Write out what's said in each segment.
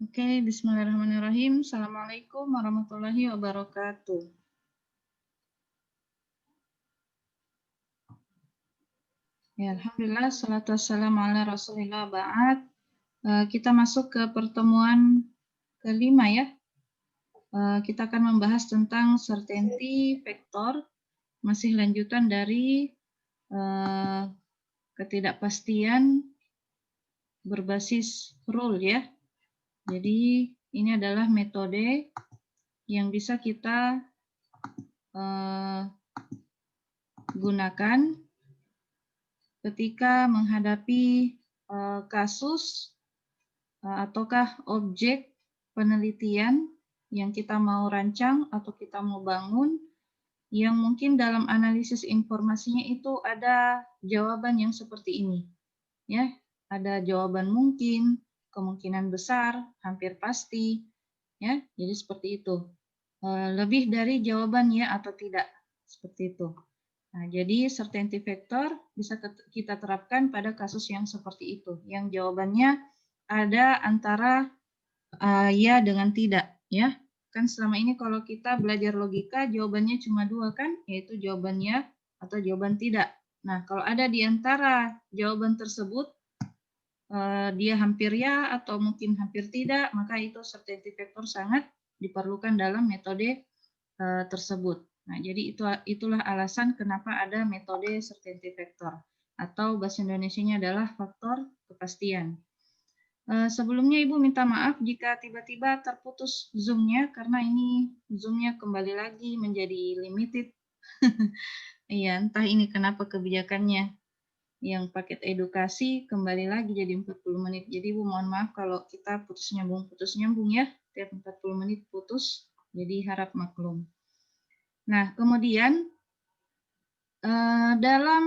Oke, bismillahirrahmanirrahim. Assalamualaikum warahmatullahi wabarakatuh. Ya, alhamdulillah, salatu wassalamu ala rasulillah ba'ad. Kita masuk ke pertemuan kelima ya. Kita akan membahas tentang certainty vector, masih lanjutan dari ketidakpastian berbasis rule ya. Jadi ini adalah metode yang bisa kita gunakan ketika menghadapi kasus ataukah objek penelitian yang kita mau rancang atau kita mau bangun, yang mungkin dalam analisis informasinya itu ada jawaban yang seperti ini, ya, ada jawaban mungkin, kemungkinan besar, hampir pasti, ya, jadi seperti itu. Lebih dari jawaban ya atau tidak, seperti itu. Nah, jadi certainty vector bisa kita terapkan pada kasus yang seperti itu, yang jawabannya ada antara ya dengan tidak, ya. Kan selama ini kalau kita belajar logika, jawabannya cuma dua kan, yaitu jawabannya atau jawaban tidak. Nah, kalau ada di antara jawaban tersebut, dia hampir ya atau mungkin hampir tidak, maka itu certainty vector sangat diperlukan dalam metode tersebut. Nah, jadi itulah alasan kenapa ada metode certainty vector, atau bahasa Indonesianya adalah faktor kepastian. Sebelumnya Ibu minta maaf jika tiba-tiba terputus Zoom-nya, karena ini Zoom-nya kembali lagi menjadi limited. Iya, entah ini kenapa kebijakannya. Yang paket edukasi kembali lagi jadi 40 menit. Jadi Ibu mohon maaf kalau kita putus nyambung ya. Tiap 40 menit putus, jadi harap maklum. Nah, kemudian dalam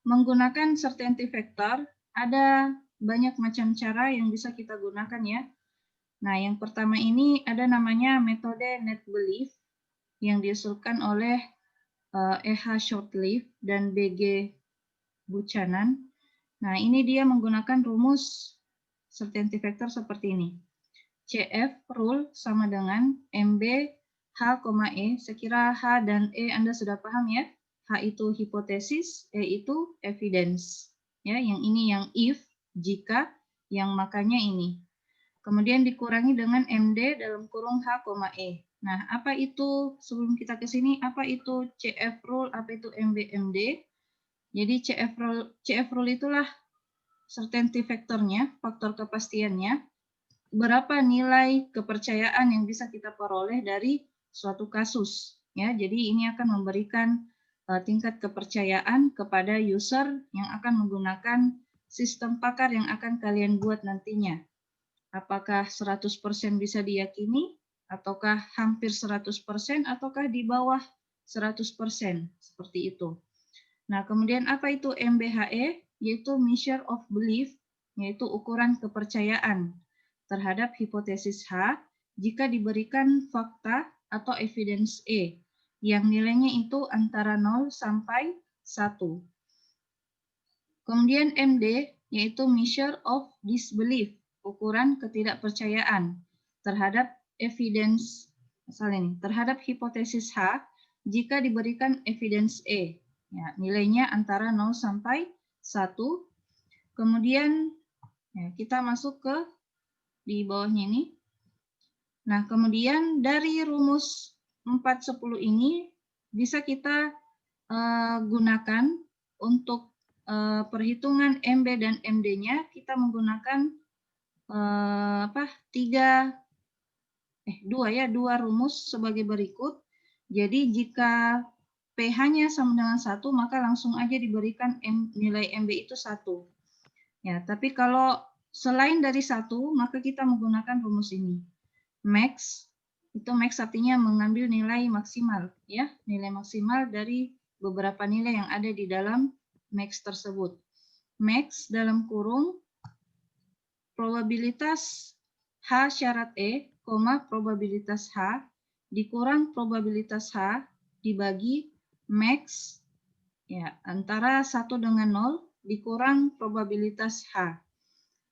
menggunakan certainty vector, ada banyak macam cara yang bisa kita gunakan ya. Nah, yang pertama ini ada namanya metode net belief yang diusulkan oleh E.H. Shortleaf dan B.G. Buchanan. Nah, ini dia menggunakan rumus certainty vector seperti ini. CF rule sama dengan MB H, E. Sekira H dan E Anda sudah paham ya. H itu hipotesis, E itu evidence. Ya, yang ini yang if, jika, yang makanya ini. Kemudian dikurangi dengan MD dalam kurung H, E. Nah, apa itu, sebelum kita ke sini, apa itu CF rule, apa itu MD? Jadi CF rule itulah certainty vectornya, faktor kepastiannya, berapa nilai kepercayaan yang bisa kita peroleh dari suatu kasus. Ya, jadi ini akan memberikan tingkat kepercayaan kepada user yang akan menggunakan sistem pakar yang akan kalian buat nantinya. Apakah 100% bisa diyakini, ataukah hampir 100%, ataukah di bawah 100%, seperti itu. Nah, kemudian apa itu MBHE? Yaitu measure of belief, yaitu ukuran kepercayaan terhadap hipotesis H jika diberikan fakta atau evidence E, yang nilainya itu antara 0 sampai 1. Kemudian MD, yaitu measure of disbelief, ukuran ketidakpercayaan terhadap evidence, misalnya ini, terhadap hipotesis H jika diberikan evidence E. Ya, nilainya antara 0 sampai 1. Kemudian ya, kita masuk ke di bawahnya ini. Nah, kemudian dari rumus 410 ini bisa kita gunakan untuk perhitungan MB dan MD-nya. Kita menggunakan dua rumus sebagai berikut. Jadi jika pH-nya sama dengan 1, maka langsung aja diberikan nilai MB itu 1. Ya, tapi kalau selain dari 1, maka kita menggunakan rumus ini. Max, itu max artinya mengambil nilai maksimal, ya, nilai maksimal dari beberapa nilai yang ada di dalam max tersebut. Max dalam kurung probabilitas H syarat E, probabilitas H dikurang probabilitas H dibagi max ya antara 1 dengan 0 dikurang probabilitas H.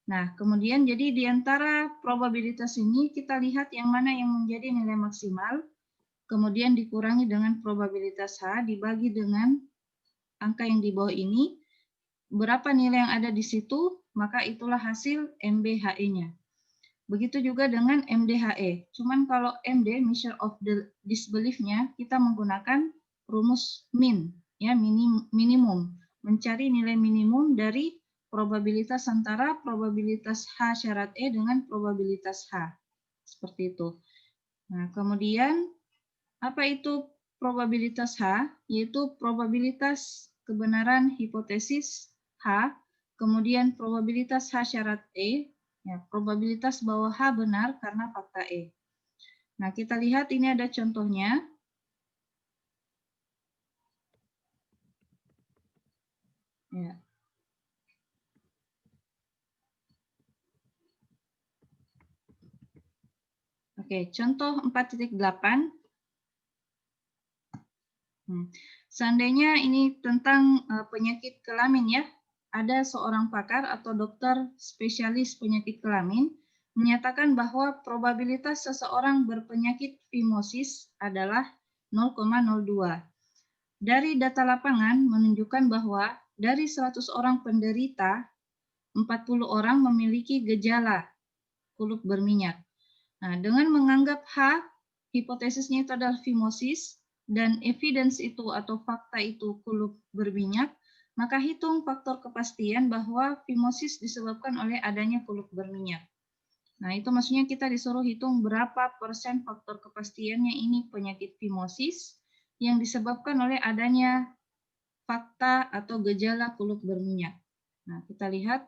Nah, kemudian jadi di antara probabilitas ini kita lihat yang mana yang menjadi nilai maksimal, kemudian dikurangi dengan probabilitas H dibagi dengan angka yang di bawah ini, berapa nilai yang ada di situ, maka itulah hasil MBHE-nya. Begitu juga dengan MDHE. Cuman kalau MD, measure of the disbelief-nya, kita menggunakan rumus min, ya, minimum. Mencari nilai minimum dari probabilitas antara probabilitas H syarat E dengan probabilitas H. Seperti itu. Nah, kemudian apa itu probabilitas H? Yaitu probabilitas kebenaran hipotesis H, kemudian probabilitas H syarat E, ya, probabilitas bahwa H benar karena fakta E. Nah, kita lihat ini ada contohnya. Ya. Oke, contoh 4.8. Seandainya ini tentang penyakit kelamin ya, ada seorang pakar atau dokter spesialis penyakit kelamin menyatakan bahwa probabilitas seseorang berpenyakit fimosis adalah 0,02. Dari data lapangan menunjukkan bahwa dari 100 orang penderita, 40 orang memiliki gejala kulit berminyak. Nah, dengan menganggap H, hipotesisnya itu adalah fimosis, dan evidence itu atau fakta itu kulit berminyak, maka hitung faktor kepastian bahwa fimosis disebabkan oleh adanya kulit berminyak. Nah, itu maksudnya kita disuruh hitung berapa persen faktor kepastiannya ini penyakit fimosis yang disebabkan oleh adanya fakta atau gejala kulit berminyak. Nah, kita lihat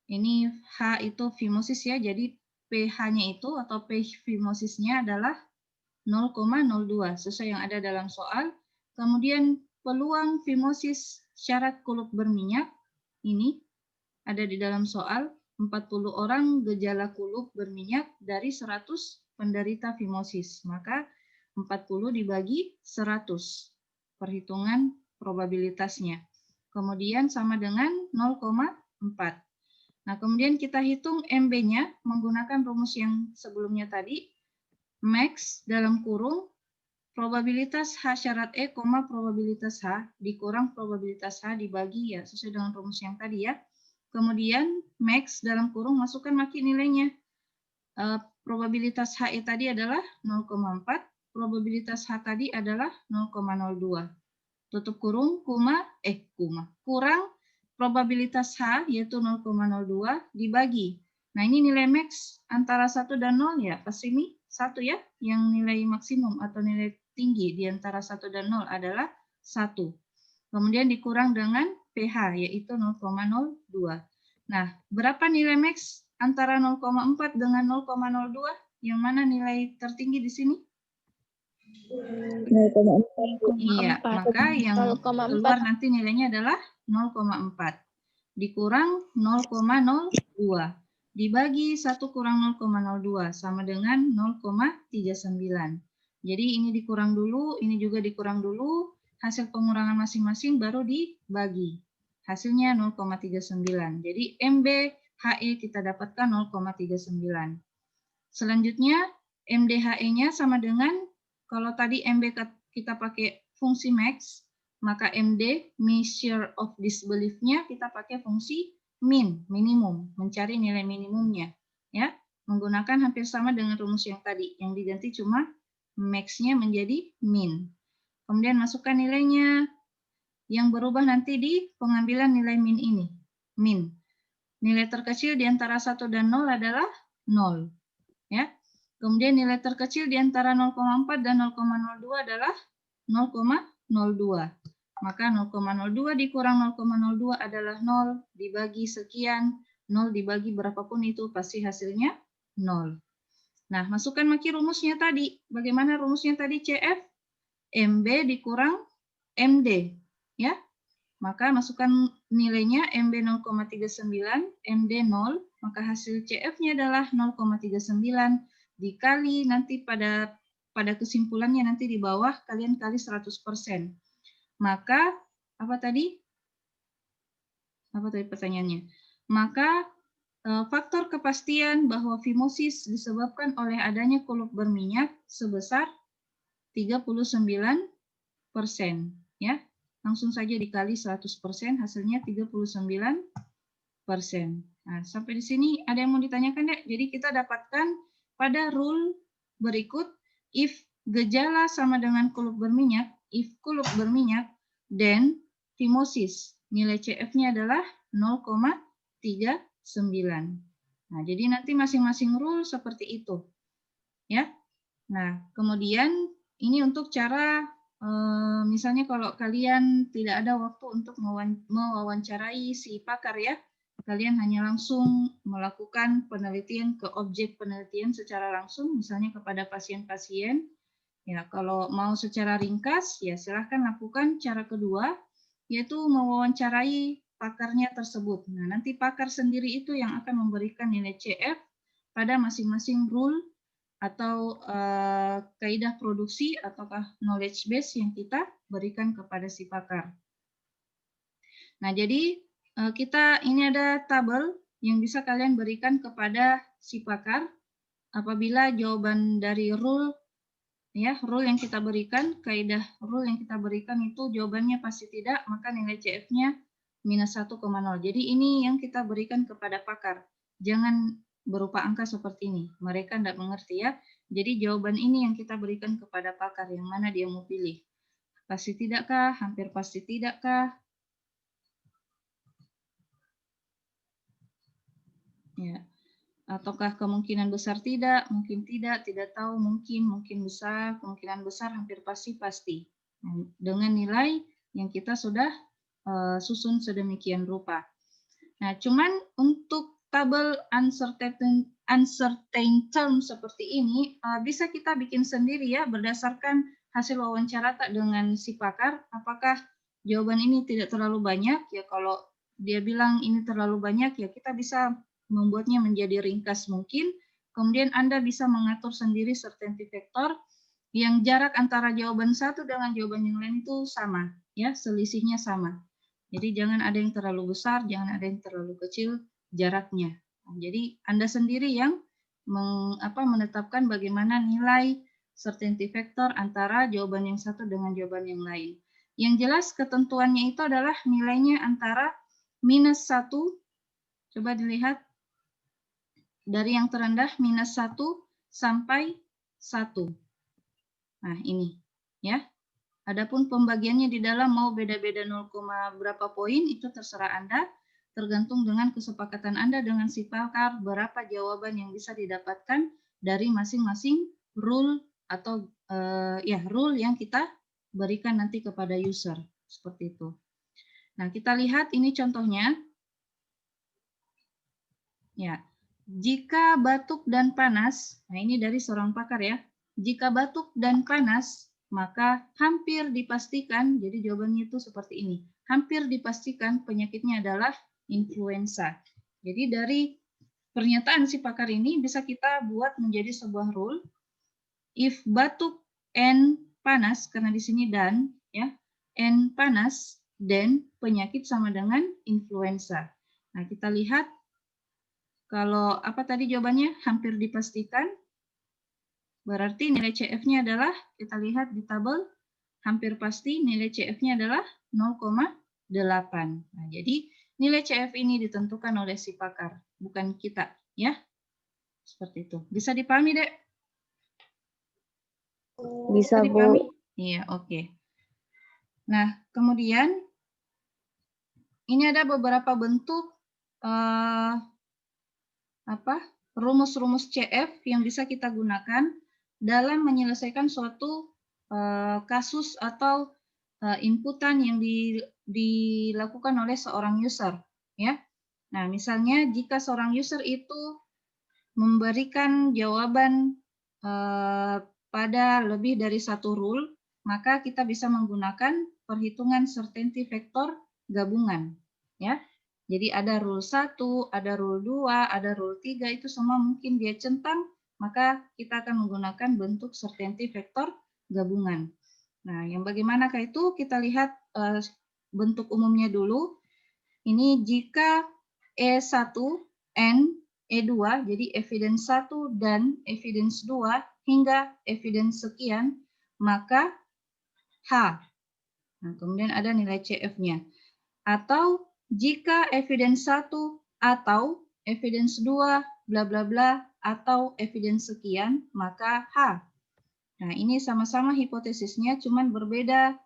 ini H itu fimosis ya, jadi pH-nya itu atau pH fimosisnya adalah 0,02 sesuai yang ada dalam soal. Kemudian peluang fimosis syarat kulit berminyak ini ada di dalam soal, 40 orang gejala kulit berminyak dari 100 penderita fimosis. Maka 40 dibagi 100 perhitungan probabilitasnya. Kemudian sama dengan 0,4. Nah, kemudian kita hitung MB-nya menggunakan rumus yang sebelumnya tadi, max dalam kurung probabilitas H syarat E, probabilitas H dikurang probabilitas H dibagi ya sesuai dengan rumus yang tadi ya. Kemudian max dalam kurung masukkan maki nilainya. Probabilitas HE tadi adalah 0,4, probabilitas H tadi adalah 0,02. Tutup kurung, kurang probabilitas H yaitu 0,02 dibagi. Nah, ini nilai max antara 1 dan 0 ya, pas ini 1 ya, yang nilai maksimum atau nilai tinggi di antara 1 dan 0 adalah 1. Kemudian dikurang dengan pH yaitu 0,02. Nah, berapa nilai max antara 0,4 dengan 0,02? Yang mana nilai tertinggi di sini? 0,4. Iya, maka yang keluar nanti nilainya adalah 0,4 dikurang 0,02 dibagi 1 kurang 0,02 sama dengan 0,39. Jadi ini dikurang dulu, ini juga dikurang dulu, hasil pengurangan masing-masing baru dibagi. Hasilnya 0,39. Jadi MBHE kita dapatkan 0,39. Selanjutnya MDHE-nya sama dengan kalau tadi MB kita pakai fungsi max, maka MD, measure of disbelief-nya kita pakai fungsi min, minimum, mencari nilai minimumnya. Ya, menggunakan hampir sama dengan rumus yang tadi, yang diganti cuma max-nya menjadi min. Kemudian masukkan nilainya, yang berubah nanti di pengambilan nilai min ini, min. Nilai terkecil di antara 1 dan 0 adalah 0. Ya. Kemudian nilai terkecil di antara 0,4 dan 0,02 adalah 0,02. Maka 0,02 dikurang 0,02 adalah 0 dibagi sekian, 0 dibagi berapapun itu pasti hasilnya 0. Nah, masukkan maki rumusnya tadi. Bagaimana rumusnya tadi CF? MB dikurang MD. Ya. Maka masukkan nilainya MB 0,39, MD 0, maka hasil CF-nya adalah 0,39 dikali nanti pada kesimpulannya nanti di bawah kalian kali 100%. Maka apa tadi? Apa tadi pertanyaannya? maka faktor kepastian bahwa fimosis disebabkan oleh adanya kulup berminyak sebesar 39%. Ya, langsung saja dikali 100%, hasilnya 39%. Nah, sampai di sini ada yang mau ditanyakan, Dek? Jadi kita dapatkan pada rule berikut, if gejala sama dengan kulup berminyak, if kulup berminyak, then fimosis. Nilai CF-nya adalah 0,39. Nah, jadi nanti masing-masing rule seperti itu. Ya. Nah, kemudian ini untuk cara misalnya kalau kalian tidak ada waktu untuk mewawancarai si pakar ya, kalian hanya langsung melakukan penelitian ke objek penelitian secara langsung, misalnya kepada pasien-pasien. Ya, kalau mau secara ringkas, ya silahkan lakukan cara kedua, yaitu mewawancarai pakarnya tersebut. Nah, nanti pakar sendiri itu yang akan memberikan nilai CF pada masing-masing rule atau kaidah produksi ataukah knowledge base yang kita berikan kepada si pakar. Nah, jadi kita ini ada tabel yang bisa kalian berikan kepada si pakar apabila jawaban dari rule ya, rule yang kita berikan, kaidah rule yang kita berikan itu jawabannya pasti tidak, maka nilai CF-nya minus 1,0. Jadi ini yang kita berikan kepada pakar. Jangan berupa angka seperti ini. Mereka tidak mengerti ya. Jadi jawaban ini yang kita berikan kepada pakar, yang mana dia mau pilih. Pasti tidakkah? Hampir pasti tidakkah? Ya. Ataukah kemungkinan besar tidak, mungkin tidak tahu, mungkin besar, kemungkinan besar, hampir pasti. Dengan nilai yang kita sudah susun sedemikian rupa. Nah, cuman untuk tabel uncertain term seperti ini bisa kita bikin sendiri ya berdasarkan hasil wawancara tak dengan si pakar. Apakah jawaban ini tidak terlalu banyak? Ya kalau dia bilang ini terlalu banyak ya kita bisa membuatnya menjadi ringkas mungkin. Kemudian Anda bisa mengatur sendiri certainty factor yang jarak antara jawaban satu dengan jawaban yang lain itu sama, ya selisihnya sama. Jadi jangan ada yang terlalu besar, jangan ada yang terlalu kecil jaraknya. Jadi Anda sendiri yang menetapkan bagaimana nilai certainty factor antara jawaban yang satu dengan jawaban yang lain. Yang jelas ketentuannya itu adalah nilainya antara minus 1, coba dilihat, dari yang terendah minus 1 sampai 1. Nah, ini ya. Adapun pembagiannya di dalam mau beda-beda 0, berapa poin itu terserah Anda, tergantung dengan kesepakatan Anda dengan si pakar berapa jawaban yang bisa didapatkan dari masing-masing rule atau rule yang kita berikan nanti kepada user seperti itu. Nah, kita lihat ini contohnya. Ya. Jika batuk dan panas, nah ini dari seorang pakar ya. Jika batuk dan panas, maka hampir dipastikan, jadi jawabannya itu seperti ini. Hampir dipastikan penyakitnya adalah influenza. Jadi dari pernyataan si pakar ini bisa kita buat menjadi sebuah rule. If batuk and panas, karena di sini dan, ya, and panas, then penyakit sama dengan influenza. Nah, kita lihat kalau apa tadi jawabannya? Hampir dipastikan. Berarti nilai CF-nya adalah, kita lihat di tabel, hampir pasti nilai CF-nya adalah 0,8. Nah, jadi nilai CF ini ditentukan oleh si pakar, bukan kita. Ya, seperti itu. Bisa dipahami, Dek? Bisa, Bu. Iya, oke. Nah, kemudian ini ada beberapa bentuk rumus-rumus CF yang bisa kita gunakan dalam menyelesaikan suatu kasus atau inputan yang dilakukan oleh seorang user, ya. Nah, misalnya jika seorang user itu memberikan jawaban pada lebih dari satu rule, maka kita bisa menggunakan perhitungan certainty factor gabungan, ya. Jadi ada rule 1, ada rule 2, ada rule 3, itu semua mungkin dia centang, maka kita akan menggunakan bentuk certainty factor gabungan. Nah, yang bagaimanakah itu? Kita lihat bentuk umumnya dulu. Ini jika E1, N, E2, jadi evidence 1 dan evidence 2 hingga evidence sekian, maka H. Nah, kemudian ada nilai CF-nya. Atau jika evidence 1 atau evidence 2 bla bla bla atau evidence sekian, maka H. Nah, ini sama-sama hipotesisnya, cuman berbeda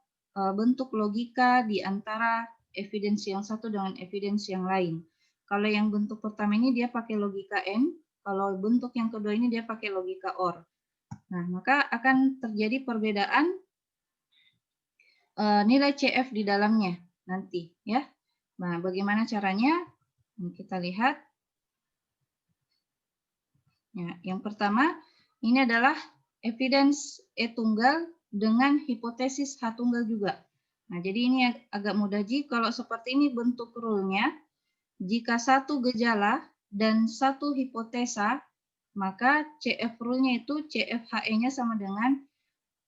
bentuk logika di antara evidence yang satu dengan evidence yang lain. Kalau yang bentuk pertama ini dia pakai logika N, kalau bentuk yang kedua ini dia pakai logika OR. Nah, maka akan terjadi perbedaan nilai CF di dalamnya nanti, ya. Nah, bagaimana caranya? Kita lihat. Ya, yang pertama, ini adalah evidence E tunggal dengan hipotesis H tunggal juga. Nah, jadi ini agak mudah, Ji. Kalau seperti ini bentuk rule-nya, jika satu gejala dan satu hipotesa, maka CF rule-nya itu CFHE-nya sama dengan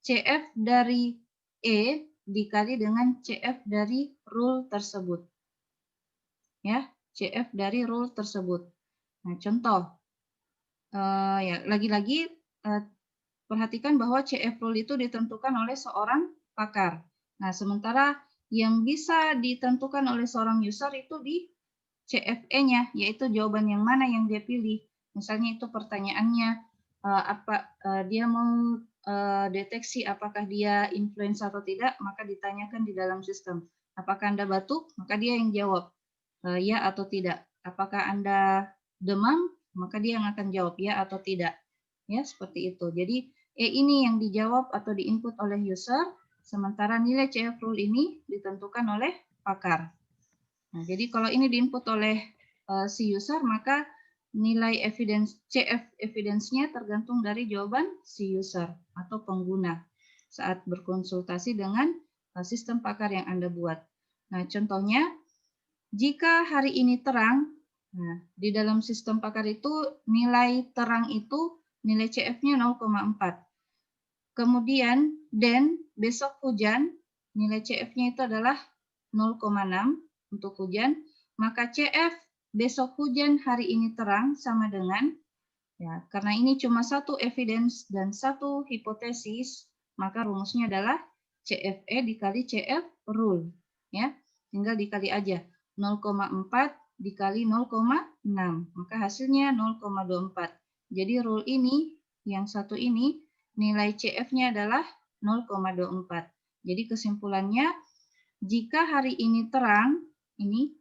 CF dari E dikali dengan CF dari rule tersebut. Ya, CF dari rule tersebut. Nah, contoh. Ya, lagi-lagi perhatikan bahwa CF rule itu ditentukan oleh seorang pakar. Nah, sementara yang bisa ditentukan oleh seorang user itu di CFE-nya, yaitu jawaban yang mana yang dia pilih. Misalnya itu pertanyaannya dia mau deteksi apakah dia influenza atau tidak, maka ditanyakan di dalam sistem. Apakah Anda batuk? Maka dia yang jawab ya atau tidak. Apakah Anda demam? Maka dia yang akan jawab ya atau tidak. Ya, seperti itu. Jadi E ini yang dijawab atau diinput oleh user, sementara nilai CF rule ini ditentukan oleh pakar. Nah, jadi kalau ini diinput oleh si user, maka nilai evidence CF evidence-nya tergantung dari jawaban si user atau pengguna saat berkonsultasi dengan sistem pakar yang Anda buat. Nah, contohnya jika hari ini terang, nah, di dalam sistem pakar itu nilai terang itu nilai CF-nya 0,4. Kemudian dan besok hujan, nilai CF-nya itu adalah 0,6 untuk hujan, maka CF besok hujan hari ini terang sama dengan, ya, karena ini cuma satu evidence dan satu hipotesis, maka rumusnya adalah CFE dikali CF rule, ya, tinggal dikali aja 0,4 dikali 0,6, maka hasilnya 0,24. Jadi rule ini yang satu ini nilai CF-nya adalah 0,24. Jadi kesimpulannya, jika hari ini terang, ini,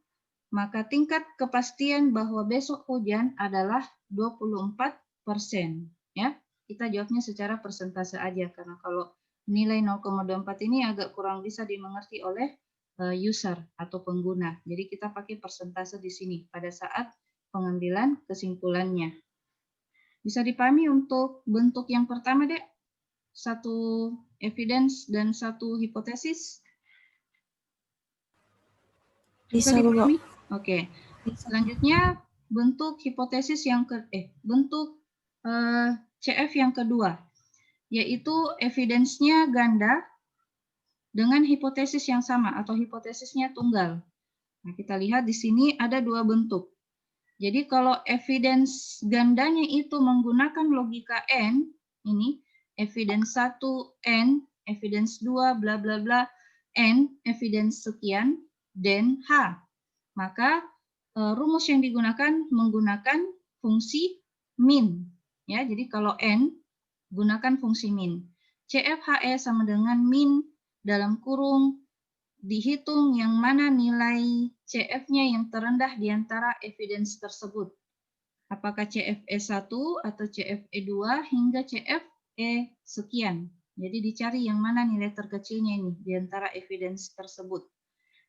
maka tingkat kepastian bahwa besok hujan adalah 24%. Ya, kita jawabnya secara persentase aja, karena kalau nilai 0,24 ini agak kurang bisa dimengerti oleh user atau pengguna. Jadi kita pakai persentase di sini pada saat pengambilan kesimpulannya. Bisa dipahami untuk bentuk yang pertama, Dek? Satu evidence dan satu hipotesis. Bisa dipahami? Oke. Selanjutnya bentuk hipotesis yang bentuk CF yang kedua, yaitu evidence-nya ganda dengan hipotesis yang sama atau hipotesisnya tunggal. Nah, kita lihat di sini ada dua bentuk. Jadi kalau evidence gandanya itu menggunakan logika N, ini evidence 1 N, evidence 2 bla bla bla N, evidence sekian, dan H. Maka rumus yang digunakan menggunakan fungsi min. Ya, jadi kalau N gunakan fungsi min. CFHE sama dengan min dalam kurung dihitung yang mana nilai CF-nya yang terendah di antara evidence tersebut. Apakah CFE1 atau CFE2 hingga CFE sekian. Jadi dicari yang mana nilai terkecilnya ini di antara evidence tersebut.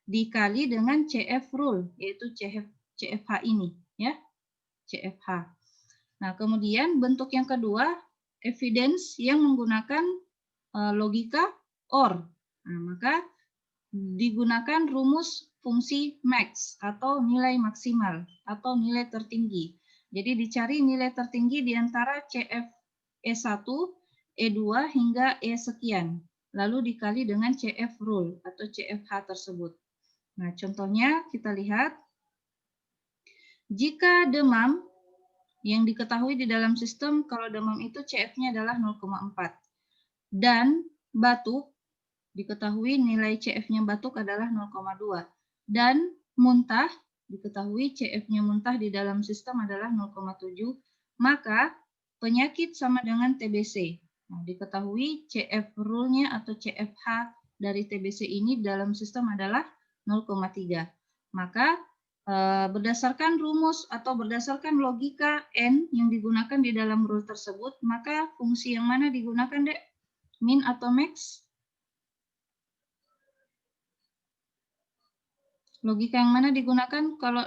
Dikali dengan CF rule, yaitu CFH ini, ya, CFH. Nah, kemudian bentuk yang kedua, evidence yang menggunakan logika OR. Nah, maka digunakan rumus fungsi max atau nilai maksimal atau nilai tertinggi. Jadi dicari nilai tertinggi di antara CF E1, E2 hingga E sekian. Lalu dikali dengan CF rule atau CFH tersebut. Nah, contohnya kita lihat. Jika demam, yang diketahui di dalam sistem kalau demam itu CF-nya adalah 0,4. Dan batuk, diketahui nilai CF-nya batuk adalah 0,2. Dan muntah, diketahui CF-nya muntah di dalam sistem adalah 0,7. Maka penyakit sama dengan TBC. Nah, diketahui CF rule-nya atau CFH dari TBC ini dalam sistem adalah 0,3. Maka berdasarkan rumus atau berdasarkan logika N yang digunakan di dalam rule tersebut, maka fungsi yang mana digunakan, Dek? Min atau max? Logika yang mana digunakan kalau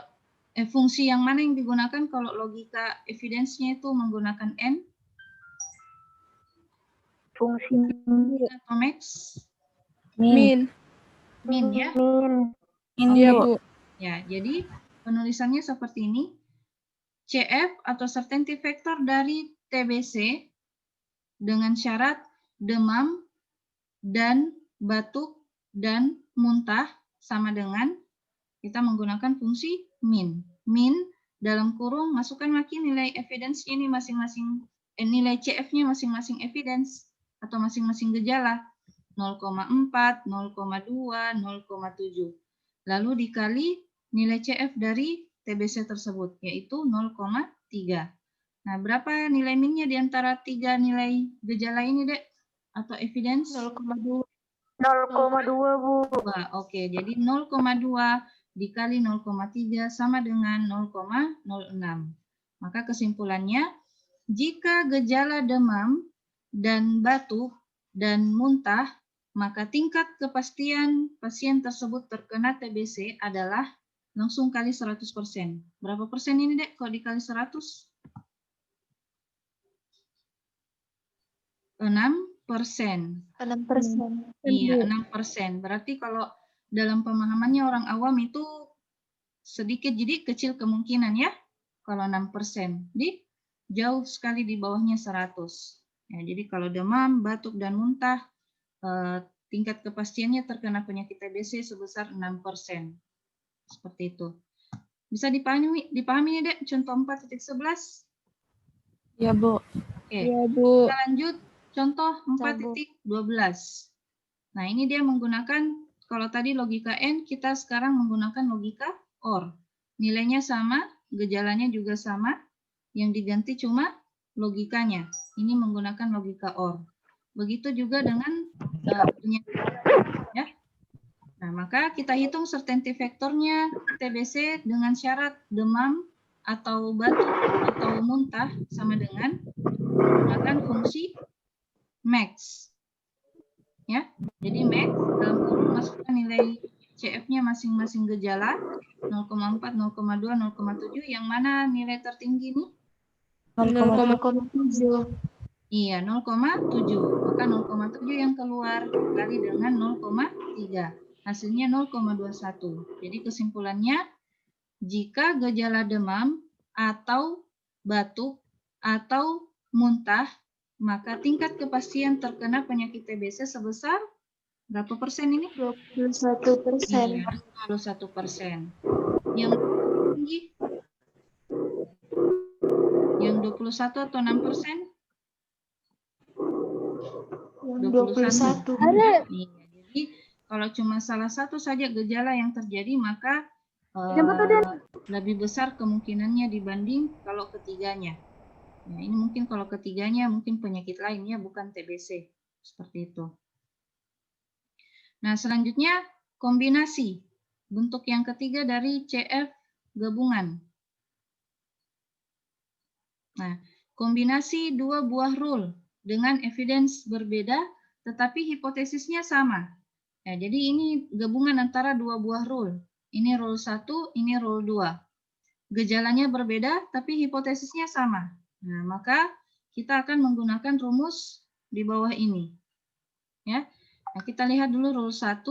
fungsi yang mana yang digunakan kalau logika evidence-nya itu menggunakan N? Fungsi Min atau max? Min. Min ya? Iya, Bu. Ya, jadi penulisannya seperti ini. CF atau certainty factor dari TBC dengan syarat demam dan batuk dan muntah sama dengan kita menggunakan fungsi min. Min dalam kurung masukkan lagi nilai evidence ini masing-masing nilai CF-nya masing-masing evidence atau masing-masing gejala 0,4, 0,2, 0,7. Lalu dikali nilai CF dari TBC tersebut yaitu 0,3. Nah, berapa nilai minnya di antara 3 nilai gejala ini, Dek? Atau evidence? 0,2. 0,2, Bu. Oke, jadi 0,2 dikali 0,3 sama dengan 0,06. Maka kesimpulannya, jika gejala demam dan batuk dan muntah, maka tingkat kepastian pasien tersebut terkena TBC adalah langsung kali 100%. Berapa persen ini, Dek, kalau dikali 100? 6%. 6%. Iya, 6%. Berarti kalau dalam pemahamannya orang awam itu sedikit, jadi kecil kemungkinan ya. Kalau 6%. Jadi jauh sekali di bawahnya 100. Ya, jadi kalau demam, batuk, dan muntah, tingkat kepastiannya terkena penyakit TBC sebesar 6%. Seperti itu. Bisa dipahami ya, Dek, contoh 4.11? Iya, Bu. Oke. Iya, Bu. Kita lanjut contoh 4.12. Nah, ini dia menggunakan, kalau tadi logika N, kita sekarang menggunakan logika OR. Nilainya sama, gejalanya juga sama, yang diganti cuma logikanya. Ini menggunakan logika OR. Begitu juga dengan penyakit. Ya. Nah, maka kita hitung certainty factornya TBC dengan syarat demam atau batuk atau muntah sama dengan menggunakan fungsi max. Ya, jadi max dalam kurung masukkan nilai CF-nya masing-masing gejala 0,4, 0,2, 0,7. Yang mana nilai tertinggi nih? 0,7. Iya, 0,7. Maka 0,7 yang keluar dikali dengan 0,3. Hasilnya 0,21. Jadi kesimpulannya, jika gejala demam atau batuk atau muntah, maka tingkat kepastian terkena penyakit TBC sebesar berapa persen ini? 21%. Iya, 21%. Yang tinggi? Yang 21 atau 6%? 21. Iya, jadi kalau cuma salah satu saja gejala yang terjadi, maka lebih besar kemungkinannya dibanding kalau ketiganya. Nah, ini mungkin kalau ketiganya mungkin penyakit lainnya bukan TBC. Seperti itu. Nah, selanjutnya kombinasi. Bentuk yang ketiga dari CF gabungan. Nah, kombinasi dua buah rule dengan evidence berbeda, tetapi hipotesisnya sama. Ya, jadi ini gabungan antara dua buah rule. Ini rule 1, ini rule 2. Gejalanya berbeda, tapi hipotesisnya sama. Nah, maka kita akan menggunakan rumus di bawah ini. Ya. Nah, kita lihat dulu rule 1.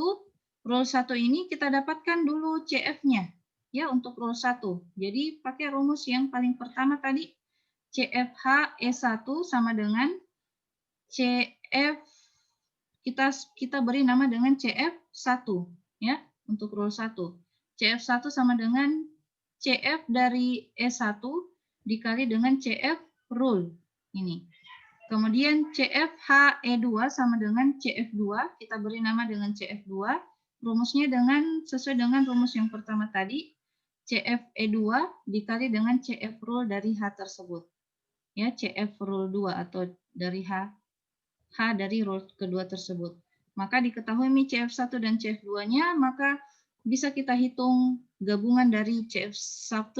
Rule 1 ini kita dapatkan dulu CF-nya. Ya, untuk rule 1. Jadi, pakai rumus yang paling pertama tadi. CFH E1 sama dengan CF, kita beri nama dengan CF1. Ya, untuk rule 1. CF1 sama dengan CF dari E1 dikali dengan CF rule. Ini. Kemudian CF HE2 sama dengan CF2. Kita beri nama dengan CF2. Rumusnya sesuai dengan rumus yang pertama tadi. CFE2 dikali dengan CF rule dari H tersebut. Ya, CF rule 2 atau dari H dari rule kedua tersebut. Maka diketahui CF1 dan CF2-nya, maka bisa kita hitung gabungan dari CF1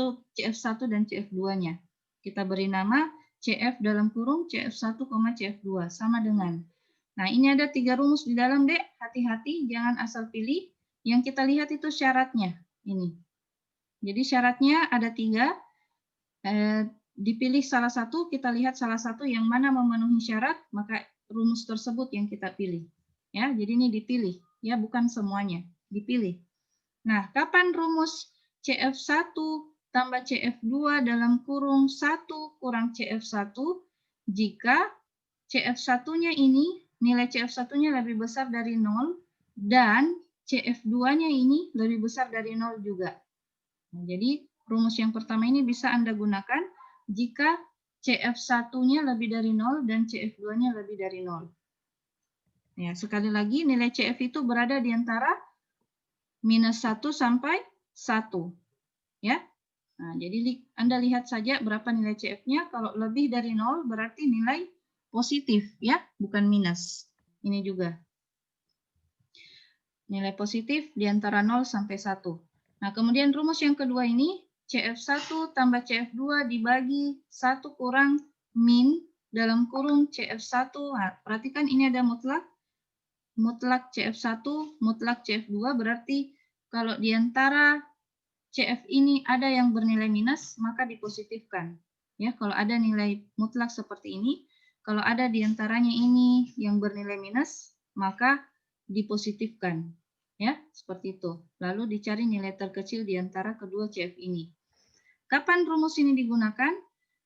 dan CF2-nya. Kita beri nama CF dalam kurung CF1, CF2 sama dengan. Nah, ini ada 3 rumus di dalam, Dek. Hati-hati, jangan asal pilih. Yang kita lihat itu syaratnya. Ini. Jadi syaratnya ada 3. Dipilih salah satu, kita lihat salah satu yang mana memenuhi syarat, maka rumus tersebut yang kita pilih. Ya, jadi ini dipilih, ya, bukan semuanya, dipilih. Nah, kapan rumus CF1 tambah CF2 dalam kurung 1 kurang CF1 jika CF1-nya ini, nilai CF1-nya lebih besar dari 0 dan CF2-nya ini lebih besar dari 0 juga. Nah, jadi rumus yang pertama ini bisa Anda gunakan jika CF1-nya lebih dari 0 dan CF2-nya lebih dari 0. Ya, sekali lagi nilai CF itu berada di antara minus 1 sampai 1. Ya. Nah, jadi Anda lihat saja berapa nilai CF-nya. Kalau lebih dari 0 berarti nilai positif, ya, bukan minus. Ini juga. Nilai positif di antara 0 sampai 1. Nah, kemudian rumus yang kedua ini, CF1 tambah CF2 dibagi 1 kurang min dalam kurung CF1. Nah, perhatikan ini ada mutlak. Mutlak CF1, mutlak CF2 berarti kalau di antara CF ini ada yang bernilai minus, maka dipositifkan. Ya, kalau ada nilai mutlak seperti ini, kalau ada di antaranya ini yang bernilai minus, maka dipositifkan. Ya, seperti itu. Lalu dicari nilai terkecil di antara kedua CF ini. Kapan rumus ini digunakan?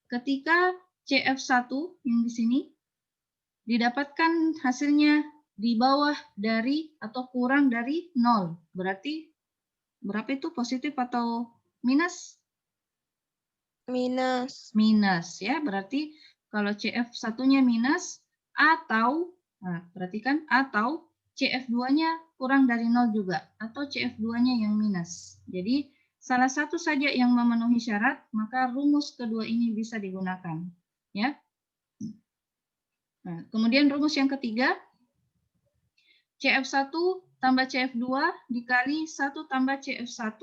Ketika CF1 yang di sini didapatkan hasilnya di bawah dari atau kurang dari 0. Berarti berapa itu, positif atau minus? Minus. Minus, ya. Berarti kalau CF1-nya minus atau, nah, perhatikan, atau CF2-nya kurang dari 0 juga, atau CF2-nya yang minus. Jadi, salah satu saja yang memenuhi syarat, maka rumus kedua ini bisa digunakan. Ya. Nah, kemudian rumus yang ketiga, CF1 tambah CF2 dikali 1 tambah CF1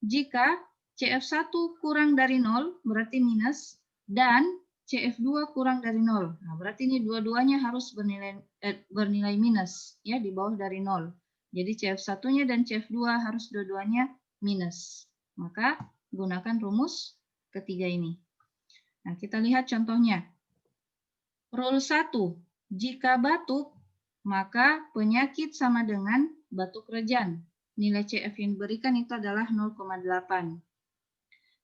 jika CF1 kurang dari 0 berarti minus dan CF2 kurang dari 0. Nah, berarti ini dua-duanya harus bernilai minus, ya, di bawah dari 0. Jadi CF1-nya dan CF2 harus dua-duanya minus. Maka gunakan rumus ketiga ini. Nah, kita lihat contohnya. Rule 1, jika batuk maka penyakit sama dengan batuk rejan. Nilai CF yang diberikan itu adalah 0,8.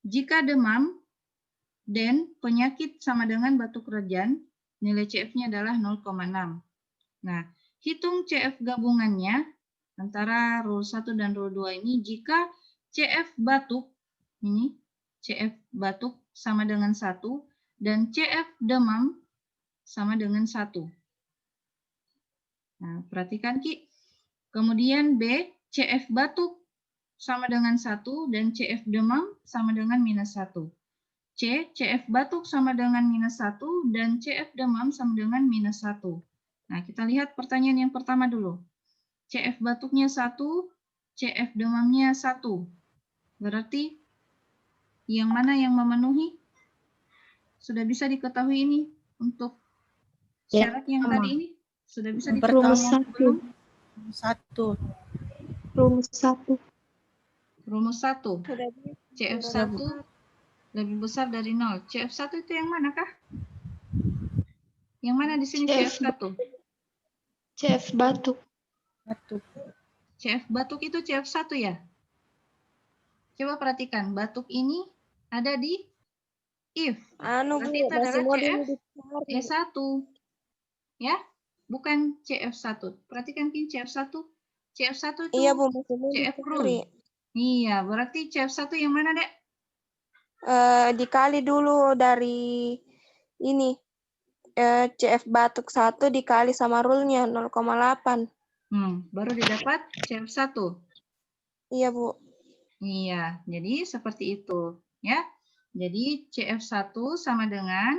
Jika demam dan penyakit sama dengan batuk rejan, nilai CF-nya adalah 0,6. Nah, hitung CF gabungannya antara rule 1 dan rule 2 ini jika CF batuk, ini CF batuk sama dengan 1 dan CF demam sama dengan 1. Nah, perhatikan Ki. Kemudian B, CF batuk sama dengan 1 dan CF demam sama dengan minus 1. C, CF batuk sama dengan minus 1 dan CF demam sama dengan minus 1. Nah, kita lihat pertanyaan yang pertama dulu. CF batuknya 1, CF demamnya 1. Berarti yang mana yang memenuhi? Sudah bisa diketahui ini untuk syarat yang tadi ini? Sudah bisa diketahui yang belum? Rumus 1. Rumus 1. CF1 lebih besar dari 0. CF1 itu yang mana kah? Yang mana di sini CF1? CF batuk. CF batuk itu CF1 ya? Coba perhatikan, batuk ini ada di if. Berarti itu adalah CF E1. Ya, bukan CF1. Perhatikan Kin, CF1. CF1 itu Iya, Bu, CF rule. Iya, berarti CF1 yang mana, Dek? dikali dulu dari ini. CF batuk 1 dikali sama rule-nya 0,8. Baru didapat CF1. Iya, Bu. Iya, jadi seperti itu. Ya. Jadi CF1 sama dengan,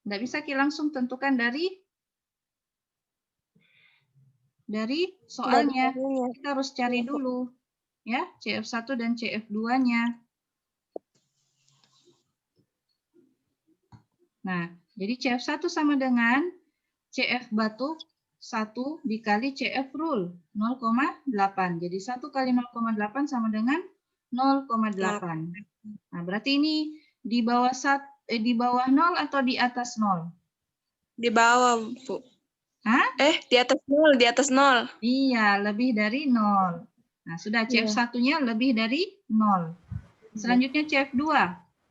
nggak bisa langsung tentukan dari soalnya. Dari Kita harus cari Iya, Bu. dulu. Ya, CF1 dan CF2-nya. Nah, jadi CF1 sama dengan CF batuk 1 dikali CF rule 0,8. Jadi 1 kali 0,8 sama dengan 0,8. Nah, berarti ini di bawah 0 atau di atas 0? Di bawah, Bu. Hah? Di atas 0, di atas 0. Iya, lebih dari 0. Nah, sudah CF1-nya lebih dari 0. Selanjutnya CF2.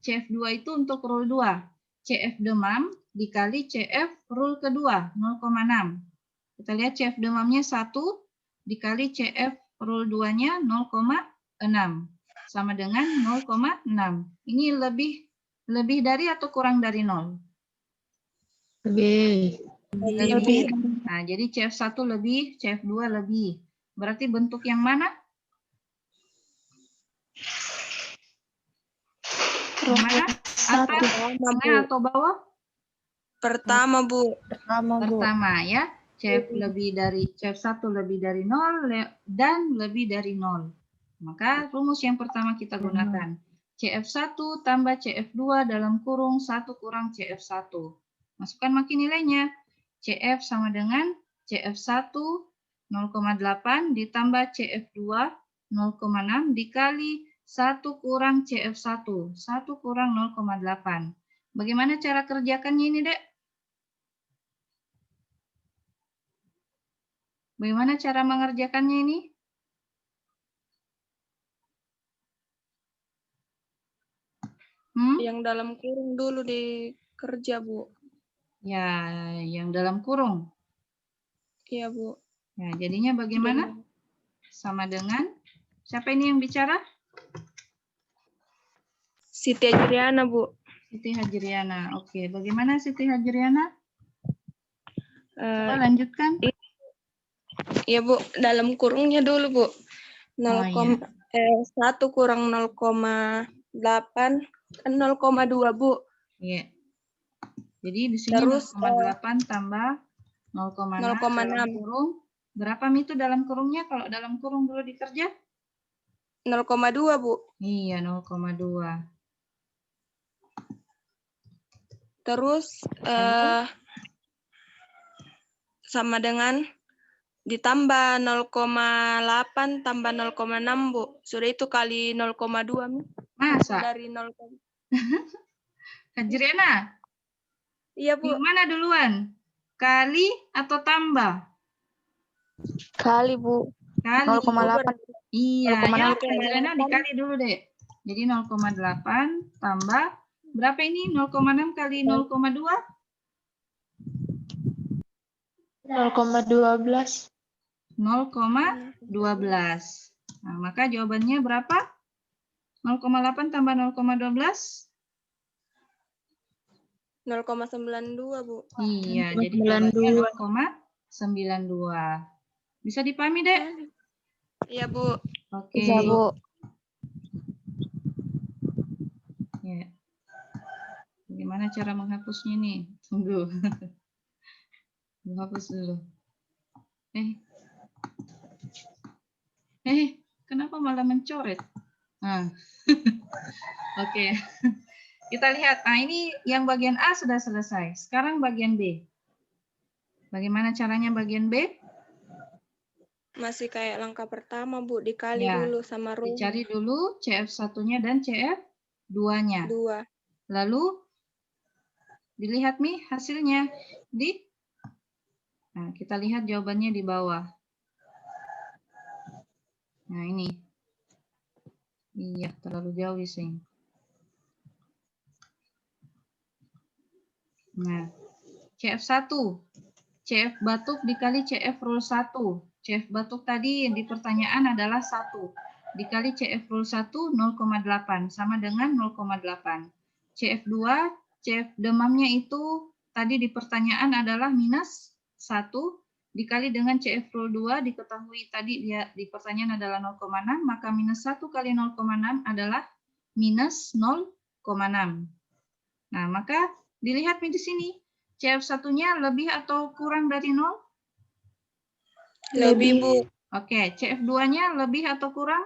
CF2 itu untuk rule 2. CF demam dikali CF rule kedua 0,6. Kita lihat CF demamnya 1 dikali CF rule 2-nya 0,6 sama dengan 0,6. Ini lebih dari atau kurang dari 0? Lebih. Nah, jadi CF1 lebih, CF2 lebih. Berarti bentuk yang mana? Yang mana? Atas, tengah, atau bawah? Pertama, Bu. Pertama ya. CF1 lebih dari 0 dan lebih dari 0. Maka rumus yang pertama kita gunakan. CF1 tambah CF2 dalam kurung 1 kurang CF1. Masukkan makin nilainya. CF sama dengan CF1 0,8 ditambah CF2 0,6 dikali 1 kurang CF1. 1 kurang 0,8. Bagaimana cara kerjakannya ini, Dek? Bagaimana cara mengerjakannya ini? Yang dalam kurung dulu dikerja, Bu. Ya, yang dalam kurung. Iya, Bu. Ya, jadinya bagaimana? Sama dengan, siapa ini yang bicara? Siti Hajriana, Bu. Siti Hajriana. Oke, bagaimana Siti Hajriana? Coba lanjutkan. Iya, Bu. Dalam kurungnya dulu, Bu. 1 kurang 0,8 kan 0,2, Bu. Iya. Jadi di sini Terus 0,8 tambah 0,6 dalam 0,6. kurung. Berapa itu dalam kurungnya? Kalau dalam kurung dulu dikerja? 0,2, Bu. Iya, 0,2. Terus sama dengan ditambah 0,8 tambah 0,6, Bu. Sudah itu kali 0,2, Mi. Masa? Dari 0. Hajriana, Iya, Bu. yang mana duluan? Kali atau tambah? Kali, Bu. Kali. 0,8. Iya, ya. 0,8. Hajriana dikali dulu, Dek. Jadi 0,8 tambah, berapa ini? 0,6 kali 0,2? 0,12. 0,12. Nah, maka jawabannya berapa? 0,8 tambah 0,12? 0,92, Bu. Iya, jadi jawabannya 0,92. Bisa dipahami, Dek? Iya, Bu. Oke. Bisa, Bu. Ya. Bagaimana cara menghapusnya nih? Tunggu. Menghapus dulu. Kenapa malah mencoret? Nah. Oke. Kita lihat. Nah, ini yang bagian A sudah selesai. Sekarang bagian B. Bagaimana caranya bagian B? Masih kayak langkah pertama, Bu. Dikali Ya, dulu sama rule. dicari dulu CF1-nya dan CF2-nya. 2. Lalu dilihat nih hasilnya. Nah, kita lihat jawabannya di bawah. Nah, ini. Iya, terlalu jauh sih. Nah, CF1. CF batuk dikali CF rule 1. CF batuk tadi di pertanyaan adalah 1. dikali CF rule 1 0,8 sama dengan 0,8. CF2, CF demamnya itu tadi di pertanyaan adalah minus 1 dikali dengan CF rule 2 diketahui tadi dia di pertanyaan adalah 0,6, maka minus 1 kali 0,6 adalah minus 0,6. Nah, maka dilihat di sini, CF1-nya lebih atau kurang dari 0? Lebih, Bu. Oke, CF2-nya lebih atau kurang?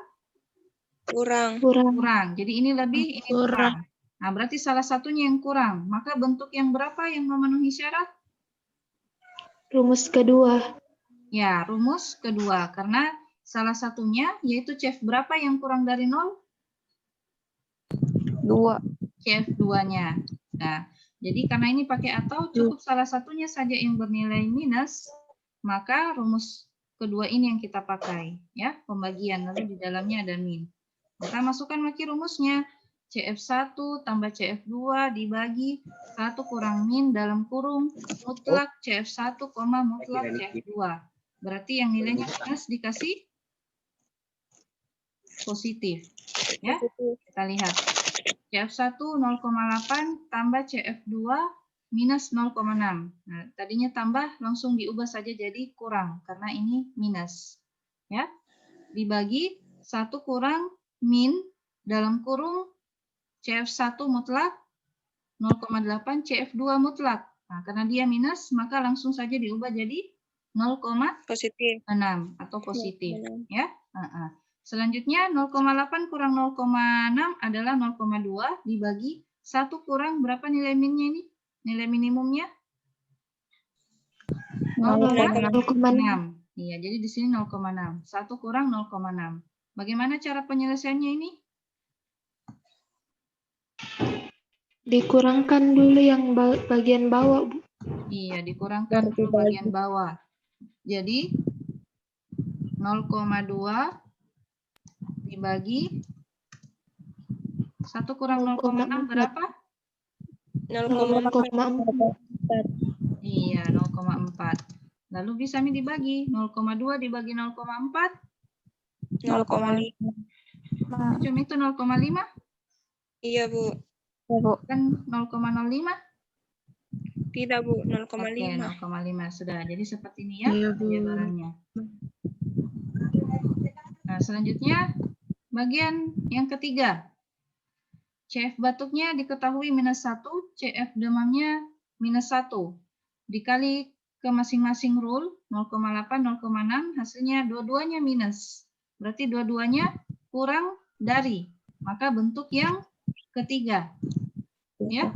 Kurang. Kurang. Jadi ini lebih, ini kurang. Nah, berarti salah satunya yang kurang. Maka bentuk yang berapa yang memenuhi syarat? Rumus kedua. Ya, rumus kedua. Karena salah satunya yaitu CF berapa yang kurang dari 0? 2. CF2-nya. Nah, jadi karena ini pakai atau cukup salah satunya saja yang bernilai minus, maka rumus kedua ini yang kita pakai. Ya, pembagian. Lalu di dalamnya ada min. Kita masukkan lagi rumusnya. CF1 tambah CF2 dibagi 1 kurang min dalam kurung mutlak CF1, mutlak CF2. Berarti yang nilainya minus dikasih positif. Ya, kita lihat. CF1 0,8 tambah CF2 minus 0,6. Nah, tadinya tambah langsung diubah saja jadi kurang karena ini minus. Ya. Dibagi 1 kurang min dalam kurung CF1 mutlak 0,8 CF2 mutlak. Nah, karena dia minus maka langsung saja diubah jadi 0,6 Positif. atau positif, ya. Selanjutnya 0,8 kurang 0,6 adalah 0,2 dibagi 1 kurang berapa nilai minnya ini? Nilai minimumnya? 0,6. Iya, jadi di sini 0,6. 1 kurang 0,6. Bagaimana cara penyelesaiannya ini? Dikurangkan dulu yang bagian bawah, Bu. Iya, dikurangkan dulu bagian bawah. Jadi 0,2 dibagi 1 kurang 0,6 berapa? 0,4. Iya, 0,4. Lalu bisa dibagi 0,2 dibagi 0,4? 0,5. Cuma itu 0,5? Iya, Bu. Kan 0,05? Tidak, Bu. 0,5. Oke, 0,5 sudah. Jadi seperti ini ya penjabarannya. Nah, selanjutnya bagian yang ketiga. CF batuknya diketahui minus 1, CF demamnya minus 1. Dikali ke masing-masing rule 0,8, 0,6, hasilnya dua-duanya minus. Berarti dua-duanya kurang dari. Maka bentuk yang ketiga. Ya.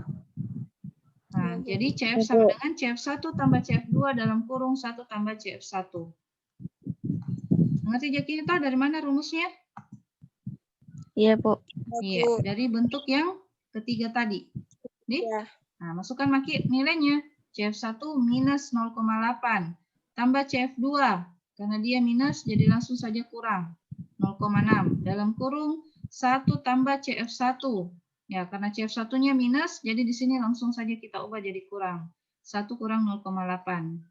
Nah, jadi CF sama dengan CF1 tambah CF2 dalam kurung 1 tambah CF1. Mengerti Jakinta dari mana rumusnya? Iya, Bu. Iya, dari bentuk yang ketiga tadi. Nih? Nah, masukkan nilainya. CF1 minus 0,8 tambah CF2. Karena dia minus, jadi langsung saja kurang. 0,6. Dalam kurung 1 tambah CF1. Ya, karena CF1-nya minus, jadi di sini langsung saja kita ubah jadi kurang. 1 kurang 0,8.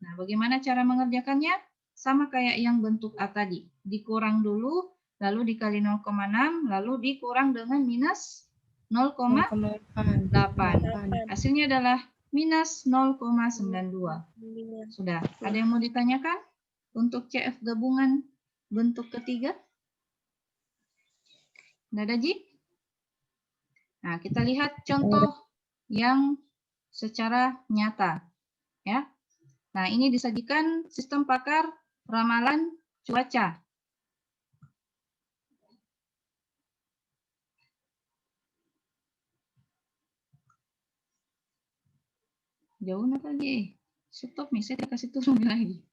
Nah, bagaimana cara mengerjakannya? Sama kayak yang bentuk A tadi. Dikurang dulu, lalu dikali 0,6, lalu dikurang dengan minus 0,8. Hasilnya adalah minus 0,92. Sudah. Ada yang mau ditanyakan untuk CF gabungan bentuk ketiga? Nggak ada, Ji? Nah, kita lihat contoh yang secara nyata. Ya. Nah, ini disajikan sistem pakar ramalan cuaca. Jauh lagi. Stop nih, saya kasih turun lagi.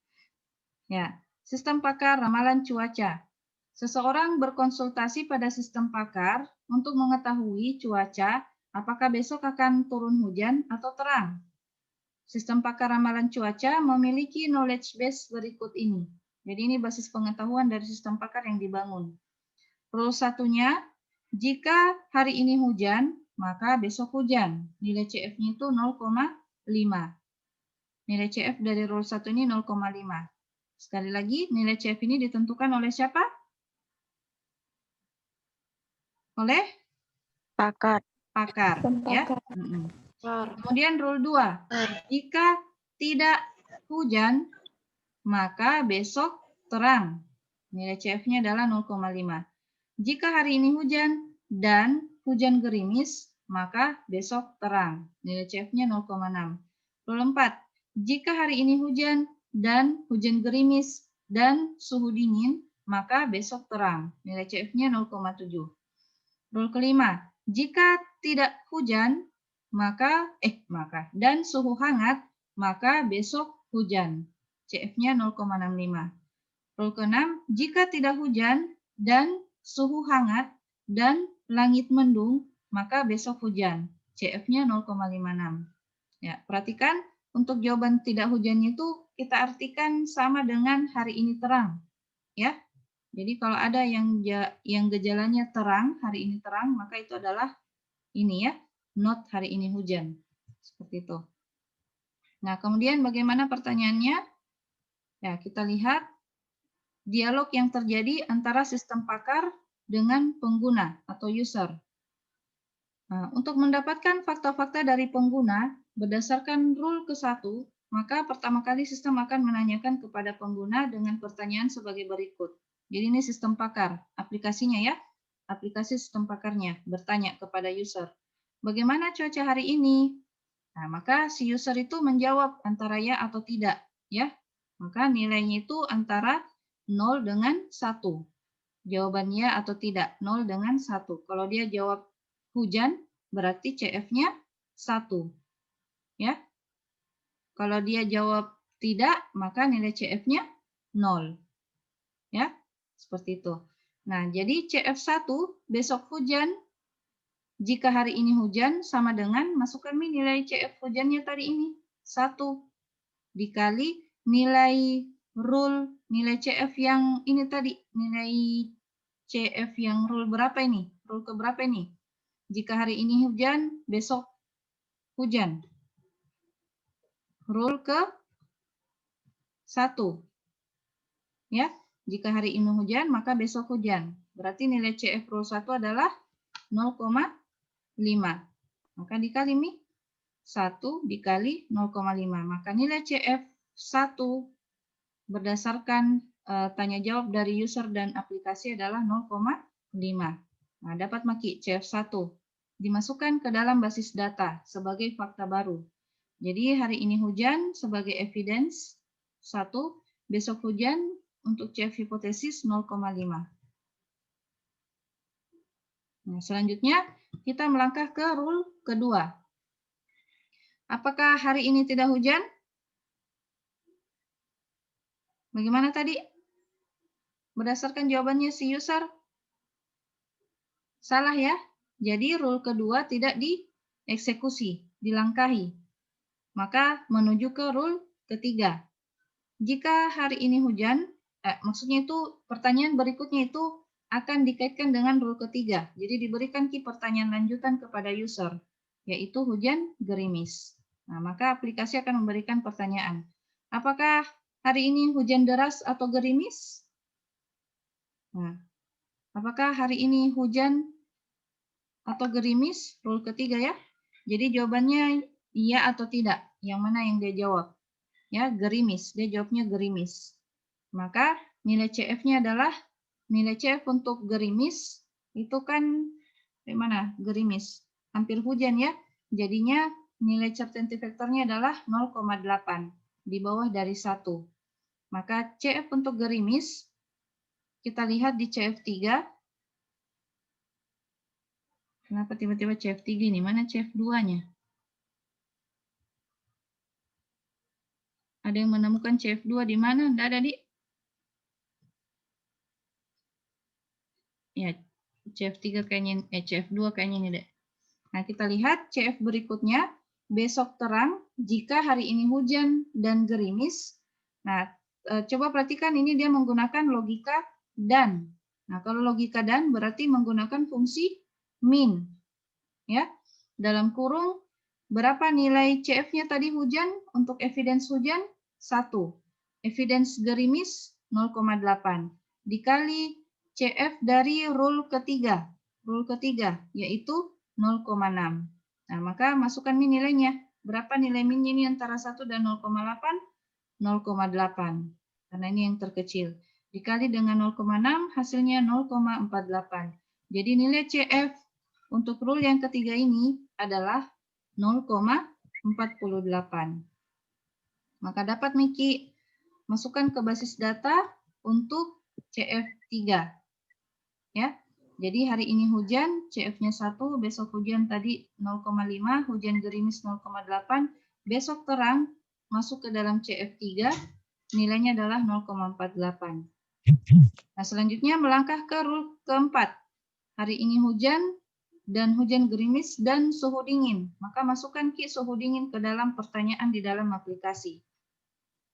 Ya, sistem pakar ramalan cuaca. Seseorang berkonsultasi pada sistem pakar untuk mengetahui cuaca, apakah besok akan turun hujan atau terang. Sistem pakar ramalan cuaca memiliki knowledge base berikut ini. Jadi ini basis pengetahuan dari sistem pakar yang dibangun. Rule satunya, jika hari ini hujan, maka besok hujan. Nilai CF-nya itu 0,5. Nilai CF dari rule 1 ini 0,5. Sekali lagi, nilai CF ini ditentukan oleh siapa? oleh Pakar. pakar. Ya. Pakar. Mm-mm. Kemudian rule 2. Jika tidak hujan, maka besok terang. Nilai CF-nya adalah 0,5. Jika hari ini hujan dan hujan gerimis, maka besok terang. Nilai CF-nya 0,6. Rule 4. Jika hari ini hujan dan hujan gerimis dan suhu dingin, maka besok terang. Nilai CF-nya 0,7. Rule kelima. Jika tidak hujan, dan suhu hangat, maka besok hujan. CF-nya 0,65. Rule ke-6, jika tidak hujan dan suhu hangat dan langit mendung, maka besok hujan. CF-nya 0,56. Ya, perhatikan untuk jawaban tidak hujannya itu kita artikan sama dengan hari ini terang. Ya. Jadi kalau ada yang gejalanya terang, hari ini terang, maka itu adalah ini ya, not hari ini hujan. Seperti itu. Nah, kemudian bagaimana pertanyaannya? Ya, kita lihat dialog yang terjadi antara sistem pakar dengan pengguna atau user. Nah, untuk mendapatkan fakta-fakta dari pengguna berdasarkan rule ke-1, maka pertama kali sistem akan menanyakan kepada pengguna dengan pertanyaan sebagai berikut. Jadi ini sistem pakar, aplikasinya ya, aplikasi sistem pakarnya bertanya kepada user, bagaimana cuaca hari ini? Nah, maka si user itu menjawab antara ya atau tidak, ya. Maka nilainya itu antara 0 dengan 1. Jawabannya atau tidak, 0 dengan 1. Kalau dia jawab hujan, berarti CF-nya 1. Ya. Kalau dia jawab tidak, maka nilai CF-nya 0. Ya, seperti itu. Nah, jadi CF1 besok hujan. Jika hari ini hujan sama dengan masukkan nilai CF hujannya tadi ini 1 dikali nilai rule nilai CF yang ini tadi, nilai CF yang rule berapa ini? Rule ke berapa ini? Jika hari ini hujan, besok hujan. Rule ke 1. Ya, jika hari ini hujan, maka besok hujan. Berarti nilai CF rule 1 adalah 0,5. Maka dikali nih 1 dikali 0,5. Maka nilai CF1 berdasarkan tanya jawab dari user dan aplikasi adalah 0,5. Nah, dapat maki CF1 dimasukkan ke dalam basis data sebagai fakta baru. Jadi hari ini hujan sebagai evidence 1, besok hujan untuk CF hipotesis 0,5. Nah, selanjutnya kita melangkah ke rule kedua. Apakah hari ini tidak hujan? Bagaimana tadi? Berdasarkan jawabannya si user? Salah ya. Jadi rule kedua tidak dieksekusi, dilangkahi. Maka menuju ke rule ketiga. Jika hari ini hujan, maksudnya itu pertanyaan berikutnya itu akan dikaitkan dengan rule ketiga. Jadi diberikan pertanyaan lanjutan kepada user, yaitu hujan gerimis. Nah, maka aplikasi akan memberikan pertanyaan. Apakah hari ini hujan deras atau gerimis? Nah, apakah hari ini hujan atau gerimis? Rule ketiga ya. Jadi jawabannya iya atau tidak. Yang mana yang dia jawab? Ya, gerimis. Dia jawabnya gerimis. Maka nilai CF-nya adalah nilai CF untuk gerimis itu kan di mana? Gerimis. Hampir hujan ya. Jadinya nilai certainty factor-nya adalah 0,8 di bawah dari 1. Maka CF untuk gerimis kita lihat di CF3. Kenapa tiba-tiba CF3 ini? Mana CF2-nya? Ada yang menemukan CF2 di mana? Tidak ada, Dik? Ya, CF3 kayaknya, CF2 kayaknya ini, Dek. Nah, kita lihat CF berikutnya. Besok terang jika hari ini hujan dan gerimis. Nah, coba perhatikan ini dia menggunakan logika dan. Nah, kalau logika dan berarti menggunakan fungsi min. Ya, dalam kurung berapa nilai CF-nya tadi hujan untuk evidence hujan? 1. Evidence gerimis 0,8 dikali CF dari rule ketiga. rule ketiga, yaitu 0,6. Nah, maka masukkan nih nilainya. Berapa nilai min ini antara 1 dan 0,8? 0,8. Karena ini yang terkecil. Dikali dengan 0,6, hasilnya 0,48. Jadi nilai CF untuk rule yang ketiga ini adalah 0,48. Maka dapat Miki masukkan ke basis data untuk CF3. Ya. Jadi hari ini hujan, CF-nya 1, besok hujan tadi 0,5, hujan gerimis 0,8, besok terang masuk ke dalam CF3, nilainya adalah 0,48. Nah, selanjutnya melangkah ke rule keempat. Hari ini hujan dan hujan gerimis dan suhu dingin. Maka masukkan Ki suhu dingin ke dalam pertanyaan di dalam aplikasi.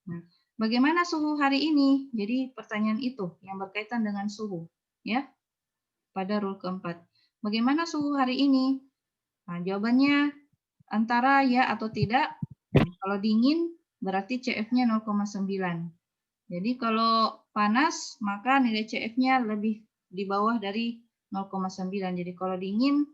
Nah, bagaimana suhu hari ini? Jadi pertanyaan itu yang berkaitan dengan suhu, ya. Pada rule keempat. Bagaimana suhu hari ini? Nah, jawabannya antara ya atau tidak. Nah, kalau dingin berarti CF-nya 0,9. Jadi kalau panas maka nilai CF-nya lebih di bawah dari 0,9. Jadi kalau dingin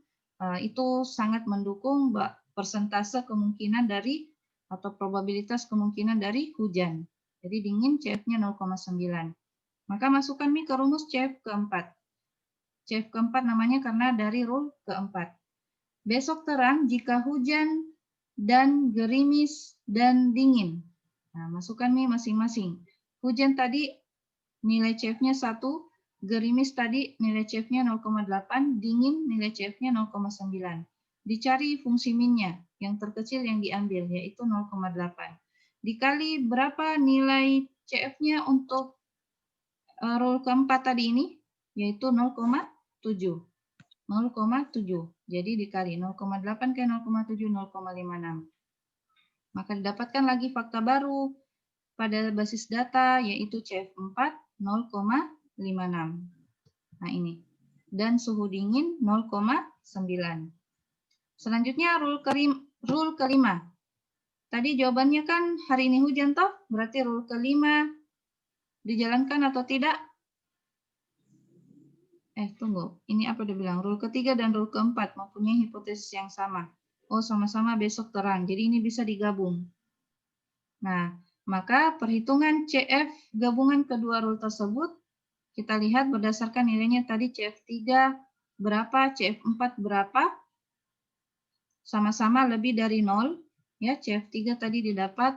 itu sangat mendukung persentase kemungkinan dari atau probabilitas kemungkinan dari hujan. Jadi dingin CF-nya 0,9. Maka masukkan ke rumus CF keempat. CF keempat namanya karena dari rule keempat. Besok terang jika hujan dan gerimis dan dingin. Nah, masukkan masing-masing. Hujan tadi nilai CF-nya 1, gerimis tadi nilai CF-nya 0,8, dingin nilai CF-nya 0,9. Dicari fungsi min-nya, yang terkecil yang diambil, yaitu 0,8. Dikali berapa nilai CF-nya untuk rule keempat tadi ini, yaitu 0,7. 0,7. Jadi dikali 0,8 ke 0,7, 0,56. Maka didapatkan lagi fakta baru pada basis data, yaitu CF4 0,56. Nah ini. Dan suhu dingin 0,9. Selanjutnya rule kelima. Tadi jawabannya kan hari ini hujan toh, berarti rule kelima dijalankan atau tidak? Tunggu, ini apa dia bilang? Rule ketiga dan rule keempat mempunyai hipotesis yang sama. Oh, sama-sama besok terang. Jadi ini bisa digabung. Nah, maka perhitungan CF gabungan kedua rule tersebut, kita lihat berdasarkan nilainya tadi CF3 berapa, CF4 berapa, sama-sama lebih dari 0. Ya, CF3 tadi didapat,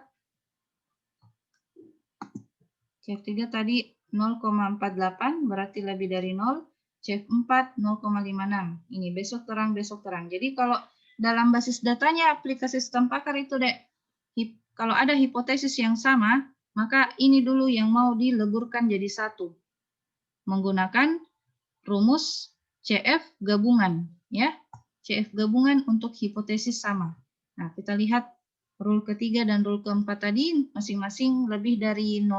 CF3 tadi 0,48, berarti lebih dari 0. CF4 0,56. Ini besok terang, besok terang. Jadi kalau dalam basis datanya aplikasi sistem pakar itu, Dek, kalau ada hipotesis yang sama, maka ini dulu yang mau dileburkan jadi satu. Menggunakan rumus CF gabungan, ya. CF gabungan untuk hipotesis sama. Nah, kita lihat rule ketiga dan rule keempat tadi masing-masing lebih dari 0,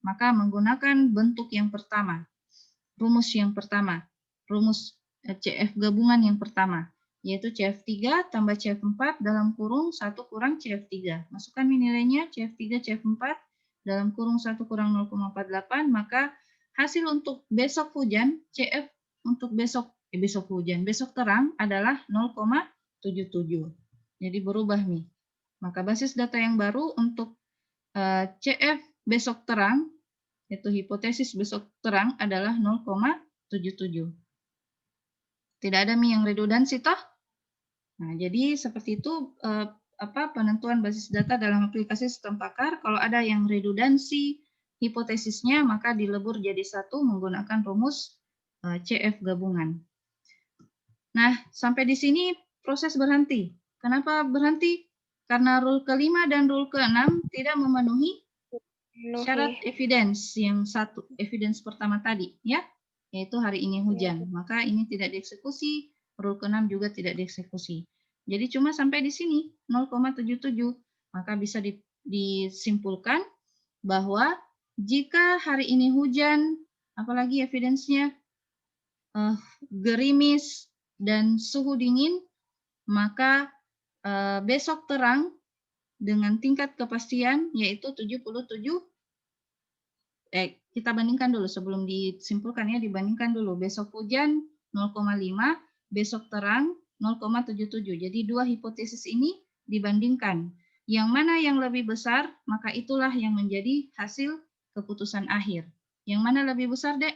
maka menggunakan bentuk yang pertama. Rumus yang pertama, rumus CF gabungan yang pertama, yaitu CF3 tambah CF4 dalam kurung 1 kurang CF3. Masukkan nilainya CF3, CF4 dalam kurung 1 kurang 0,48, maka hasil untuk besok hujan, CF untuk besok terang adalah 0,77. Jadi berubah nih. Maka basis data yang baru untuk CF besok terang, yaitu hipotesis besok terang adalah 0,77. Tidak ada yang redundansi toh? Nah, jadi seperti itu penentuan basis data dalam aplikasi sistem pakar. Kalau ada yang redundansi hipotesisnya, maka dilebur jadi satu menggunakan rumus CF gabungan. Nah, sampai di sini proses berhenti. Kenapa berhenti? Karena rule kelima dan rule keenam tidak memenuhi syarat evidence yang satu, evidence pertama tadi, ya, yaitu hari ini hujan. Maka ini tidak dieksekusi, rule ke-6 juga tidak dieksekusi. Jadi cuma sampai di sini 0,77. Maka bisa disimpulkan bahwa jika hari ini hujan, apalagi evidence-nya gerimis dan suhu dingin, maka besok terang dengan tingkat kepastian yaitu 77. Kita bandingkan dulu sebelum disimpulkan ya, dibandingkan dulu besok hujan 0,5, besok terang 0,77. Jadi dua hipotesis ini dibandingkan. Yang mana yang lebih besar, maka itulah yang menjadi hasil keputusan akhir. Yang mana lebih besar, Dek?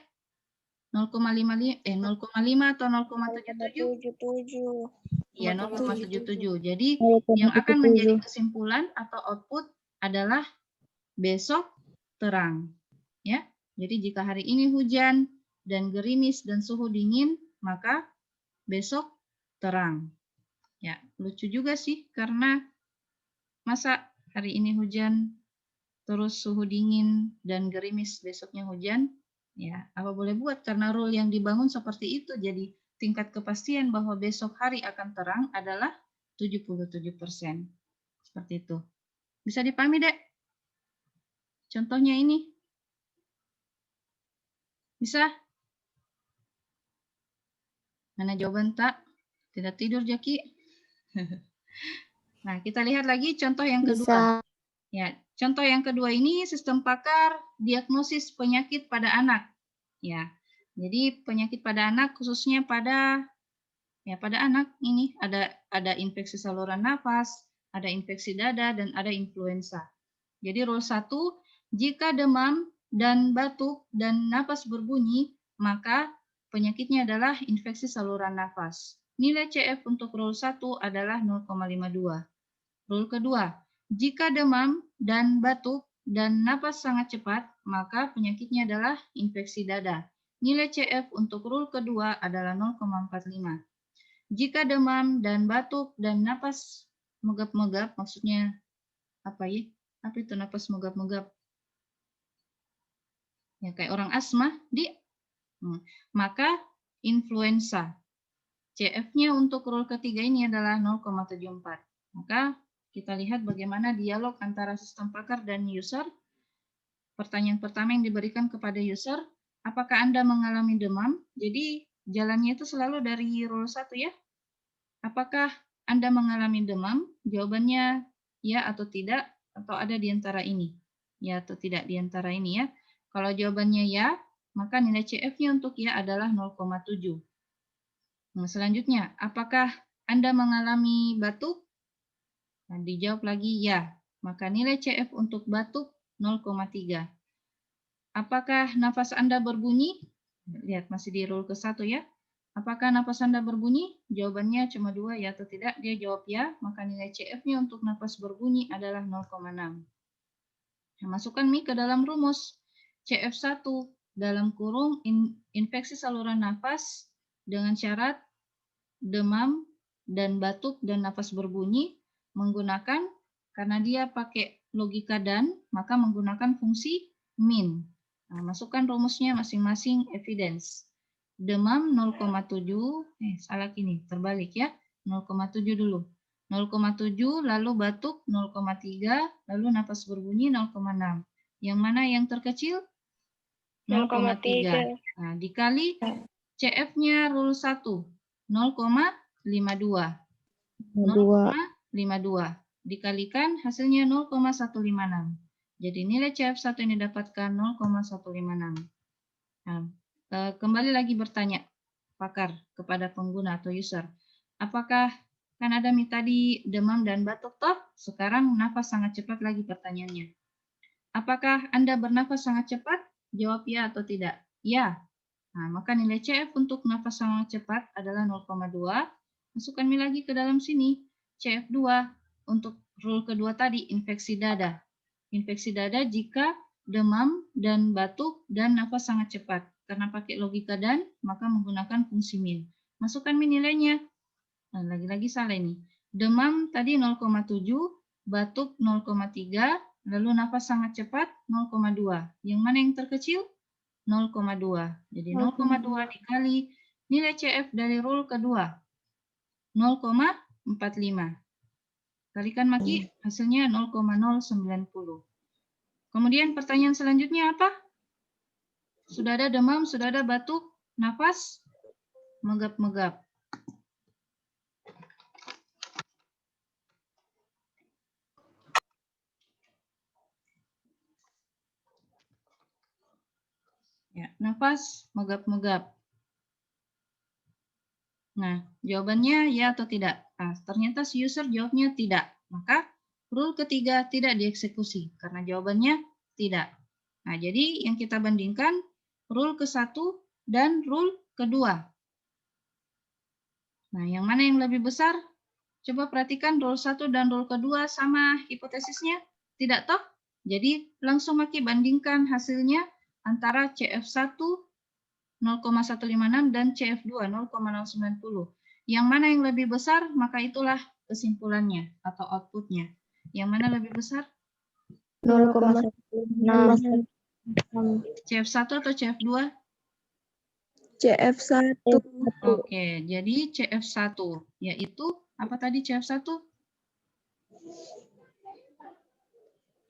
0,5 atau 0,77? 0,77. Iya, 0,77. Jadi 0,77. yang akan menjadi kesimpulan atau output adalah besok terang. Ya. Jadi jika hari ini hujan dan gerimis dan suhu dingin, maka besok terang. Ya, lucu juga sih karena masa hari ini hujan terus suhu dingin dan gerimis besoknya hujan? Ya, apa boleh buat karena rule yang dibangun seperti itu. Jadi tingkat kepastian bahwa besok hari akan terang adalah 77%. Seperti itu. Bisa dipahami, Dek? Contohnya ini. Bisa? Mana jawaban tak? Tidak tidur, Jaki? Nah, kita lihat lagi contoh yang kedua. Bisa. Ya, contoh yang kedua ini sistem pakar diagnosis penyakit pada anak. Ya. Jadi penyakit pada anak khususnya pada anak ini ada infeksi saluran nafas, ada infeksi dada dan ada influenza. Jadi rule 1, jika demam dan batuk dan napas berbunyi, maka penyakitnya adalah infeksi saluran nafas. Nilai CF untuk rule 1 adalah 0,52. Rule kedua, jika demam dan batuk dan napas sangat cepat, maka penyakitnya adalah infeksi dada. Nilai CF untuk rule kedua adalah 0,45. Jika demam dan batuk dan napas megap-megap, maksudnya apa ya? Apa itu napas megap-megap? Ya kayak orang asma, maka influenza. CF-nya untuk rule ketiga ini adalah 0,74. Maka kita lihat bagaimana dialog antara sistem pakar dan user. Pertanyaan pertama yang diberikan kepada user, apakah Anda mengalami demam? Jadi jalannya itu selalu dari rule 1 ya. Apakah Anda mengalami demam? Jawabannya ya atau tidak, atau ada di antara ini. Ya atau tidak di antara ini ya. Kalau jawabannya ya, maka nilai CF-nya untuk ya adalah 0,7. Nah, selanjutnya, apakah Anda mengalami batuk? Nah, dijawab lagi ya. Maka nilai CF untuk batuk 0,3. Apakah nafas Anda berbunyi? Lihat, masih di rule ke-1 ya. Apakah nafas Anda berbunyi? Jawabannya cuma 2 ya atau tidak. Dia jawab ya, maka nilai CF-nya untuk nafas berbunyi adalah 0,6. Nah, masukkan Mi ke dalam rumus. CF1 dalam kurung infeksi saluran nafas dengan syarat demam dan batuk dan nafas berbunyi menggunakan, karena dia pakai logika dan, maka menggunakan fungsi min. Nah, masukkan rumusnya masing-masing evidence. Demam 0,7, salah ini, terbalik ya, 0,7 dulu. 0,7, lalu batuk 0,3, lalu nafas berbunyi 0,6. Yang mana yang terkecil? 0,3. Nah, dikali CF-nya rule 1, 0,52. 0,52. Dikalikan hasilnya 0,156. Jadi nilai CF1 ini dapatkan 0,156. Nah, kembali lagi bertanya pakar kepada pengguna atau user. Apakah kan ada tadi demam dan batuk toh? Sekarang nafas sangat cepat lagi pertanyaannya. Apakah Anda bernafas sangat cepat? Jawab ya atau tidak. Ya. Nah, maka nilai CF untuk nafas sangat cepat adalah 0,2. Masukkan Mi lagi ke dalam sini. CF2 untuk rule kedua tadi, infeksi dada. Infeksi dada jika demam dan batuk dan nafas sangat cepat. Karena pakai logika dan, maka menggunakan fungsi min. Masukkan Mi nilainya. Nah, lagi-lagi salah ini. Demam tadi 0,7, batuk 0,3, lalu nafas sangat cepat 0,2. Yang mana yang terkecil? 0,2. Jadi 0,2 dikali nilai CF dari rule kedua. 0,45. Kalikan Maki, hasilnya 0,090. Kemudian pertanyaan selanjutnya apa? Sudah ada demam, sudah ada batuk, nafas, megap-megap. Ya, nafas megap-megap. Nah, jawabannya ya atau tidak. Nah, ternyata si user jawabnya tidak. Maka rule ketiga tidak dieksekusi karena jawabannya tidak. Nah, jadi yang kita bandingkan rule ke-1 dan rule kedua. Nah, yang mana yang lebih besar? Coba perhatikan rule 1 dan rule kedua sama hipotesisnya. Tidak toh? Jadi langsung Maki bandingkan hasilnya antara CF1 0,156 dan CF2 0,090. Yang mana yang lebih besar, maka itulah kesimpulannya atau outputnya. Yang mana lebih besar? 0,16. CF1 atau CF2? CF1. Oke, jadi CF1 yaitu apa tadi CF1?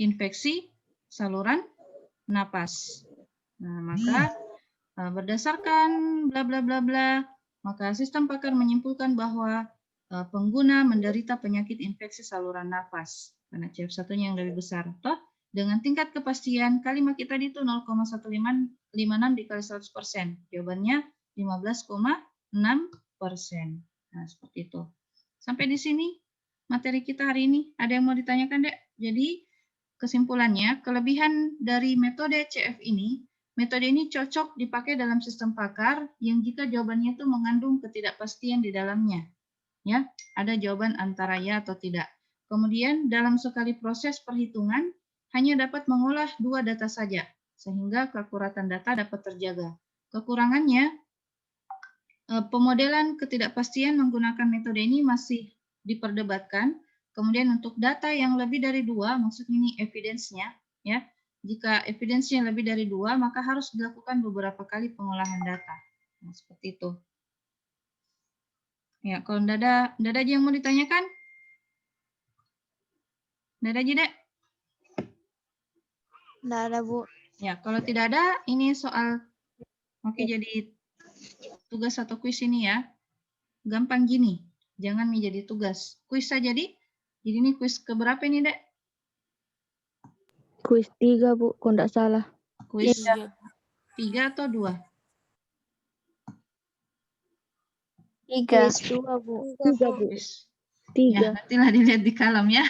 Infeksi saluran napas. Nah, maka berdasarkan bla bla bla bla, maka sistem pakar menyimpulkan bahwa pengguna menderita penyakit infeksi saluran nafas karena CF1-nya yang lebih besar. Toh, dengan tingkat kepastian kalimat kita itu 0,156 dikali 100%. Jawabannya 15,6%. Nah, seperti itu. Sampai di sini materi kita hari ini. Ada yang mau ditanyakan, Dek? Jadi, kesimpulannya, kelebihan dari metode CF ini, metode ini cocok dipakai dalam sistem pakar yang jika jawabannya itu mengandung ketidakpastian di dalamnya. Ya, ada jawaban antara ya atau tidak. Kemudian dalam sekali proses perhitungan hanya dapat mengolah 2 data saja, sehingga keakuratan data dapat terjaga. Kekurangannya, pemodelan ketidakpastian menggunakan metode ini masih diperdebatkan. Kemudian untuk data yang lebih dari 2, maksudnya ini evidence-nya, ya. Jika evidence-nya lebih dari 2, maka harus dilakukan beberapa kali pengolahan data. Nah, seperti itu. Ya, kalau Dada aja yang mau ditanyakan? Dada aja, Dek. Nggak ada, Bu. Ya, kalau tidak ada, ini soal, oke, jadi tugas atau kuis ini ya. Gampang gini, jangan menjadi tugas. Kuis saja, jadi ini kuis keberapa ini, Dek? Kuis 3, Bu, kalau nggak salah. Kuis 3 atau 2? 3. Kuis 2, Bu. 3, Bu. Kuis. 3. Ya, nantilah dilihat di kalam ya.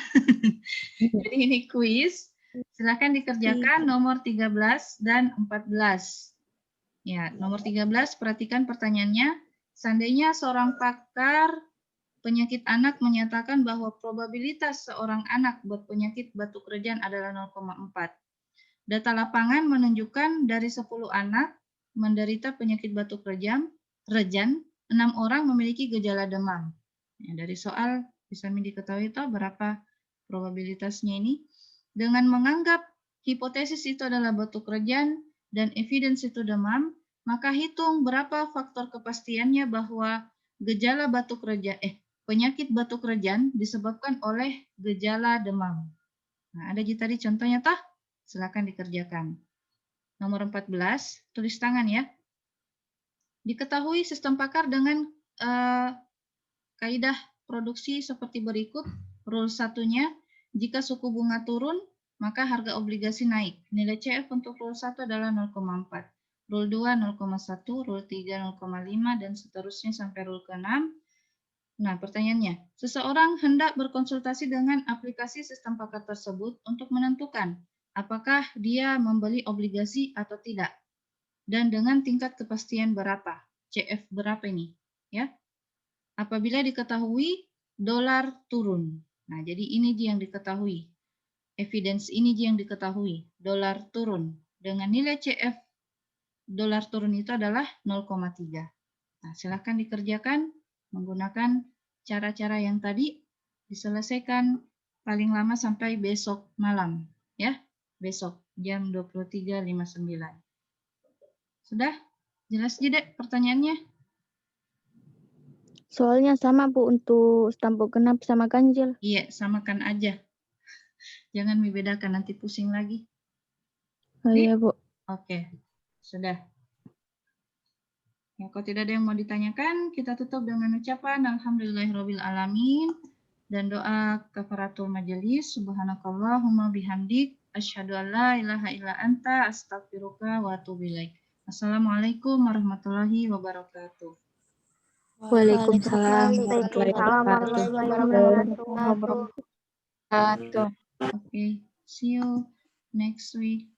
Jadi ini kuis. Silakan dikerjakan nomor 13 dan 14. Ya, nomor 13, perhatikan pertanyaannya. Seandainya seorang pakar penyakit anak menyatakan bahwa probabilitas seorang anak berpenyakit batuk rejan adalah 0,4. Data lapangan menunjukkan dari 10 anak menderita penyakit batuk rejan, 6 orang memiliki gejala demam. Ya, dari soal bisa diketahui toh berapa probabilitasnya ini. Dengan menganggap hipotesis itu adalah batuk rejan dan evidence itu demam, maka hitung berapa faktor kepastiannya bahwa gejala batuk rejan, penyakit batuk rejan disebabkan oleh gejala demam. Nah, ada tadi contohnya tah? Silakan dikerjakan. Nomor 14, tulis tangan ya. Diketahui sistem pakar dengan kaidah produksi seperti berikut. Rule 1-nya, jika suku bunga turun, maka harga obligasi naik. Nilai CF untuk rule 1 adalah 0,4. Rule 2 0,1, rule 3 0,5, dan seterusnya sampai rule ke-6. Nah, pertanyaannya, seseorang hendak berkonsultasi dengan aplikasi sistem pakar tersebut untuk menentukan apakah dia membeli obligasi atau tidak. Dan dengan tingkat kepastian berapa? CF berapa ini? Ya. Apabila diketahui dolar turun. Nah, jadi ini yang diketahui. Evidence ini yang diketahui. Dolar turun. Dengan nilai CF dolar turun itu adalah 0,3. Nah, silakan dikerjakan menggunakan cara-cara yang tadi, diselesaikan paling lama sampai besok malam. Ya, besok jam 23.59. Sudah? Jelas tidak pertanyaannya? Soalnya sama, Bu, untuk stampuk genap sama ganjil. Iya, samakan aja. Jangan membedakan, nanti pusing lagi. Oh iya, Bu. Oke, sudah. Ya, kalau tidak ada yang mau ditanyakan, kita tutup dengan ucapan Alhamdulillahirrahmanirrahim dan doa kafaratul majelis. Subhanakallahumma bihamdik. Asyhadu an la ilaha illa anta astaghfiruka wa atubu ilaik. Assalamualaikum warahmatullahi wabarakatuh. Waalaikumsalam warahmatullahi Waalaikumsalam warahmatullahi wabarakatuh. Okay, see you next week.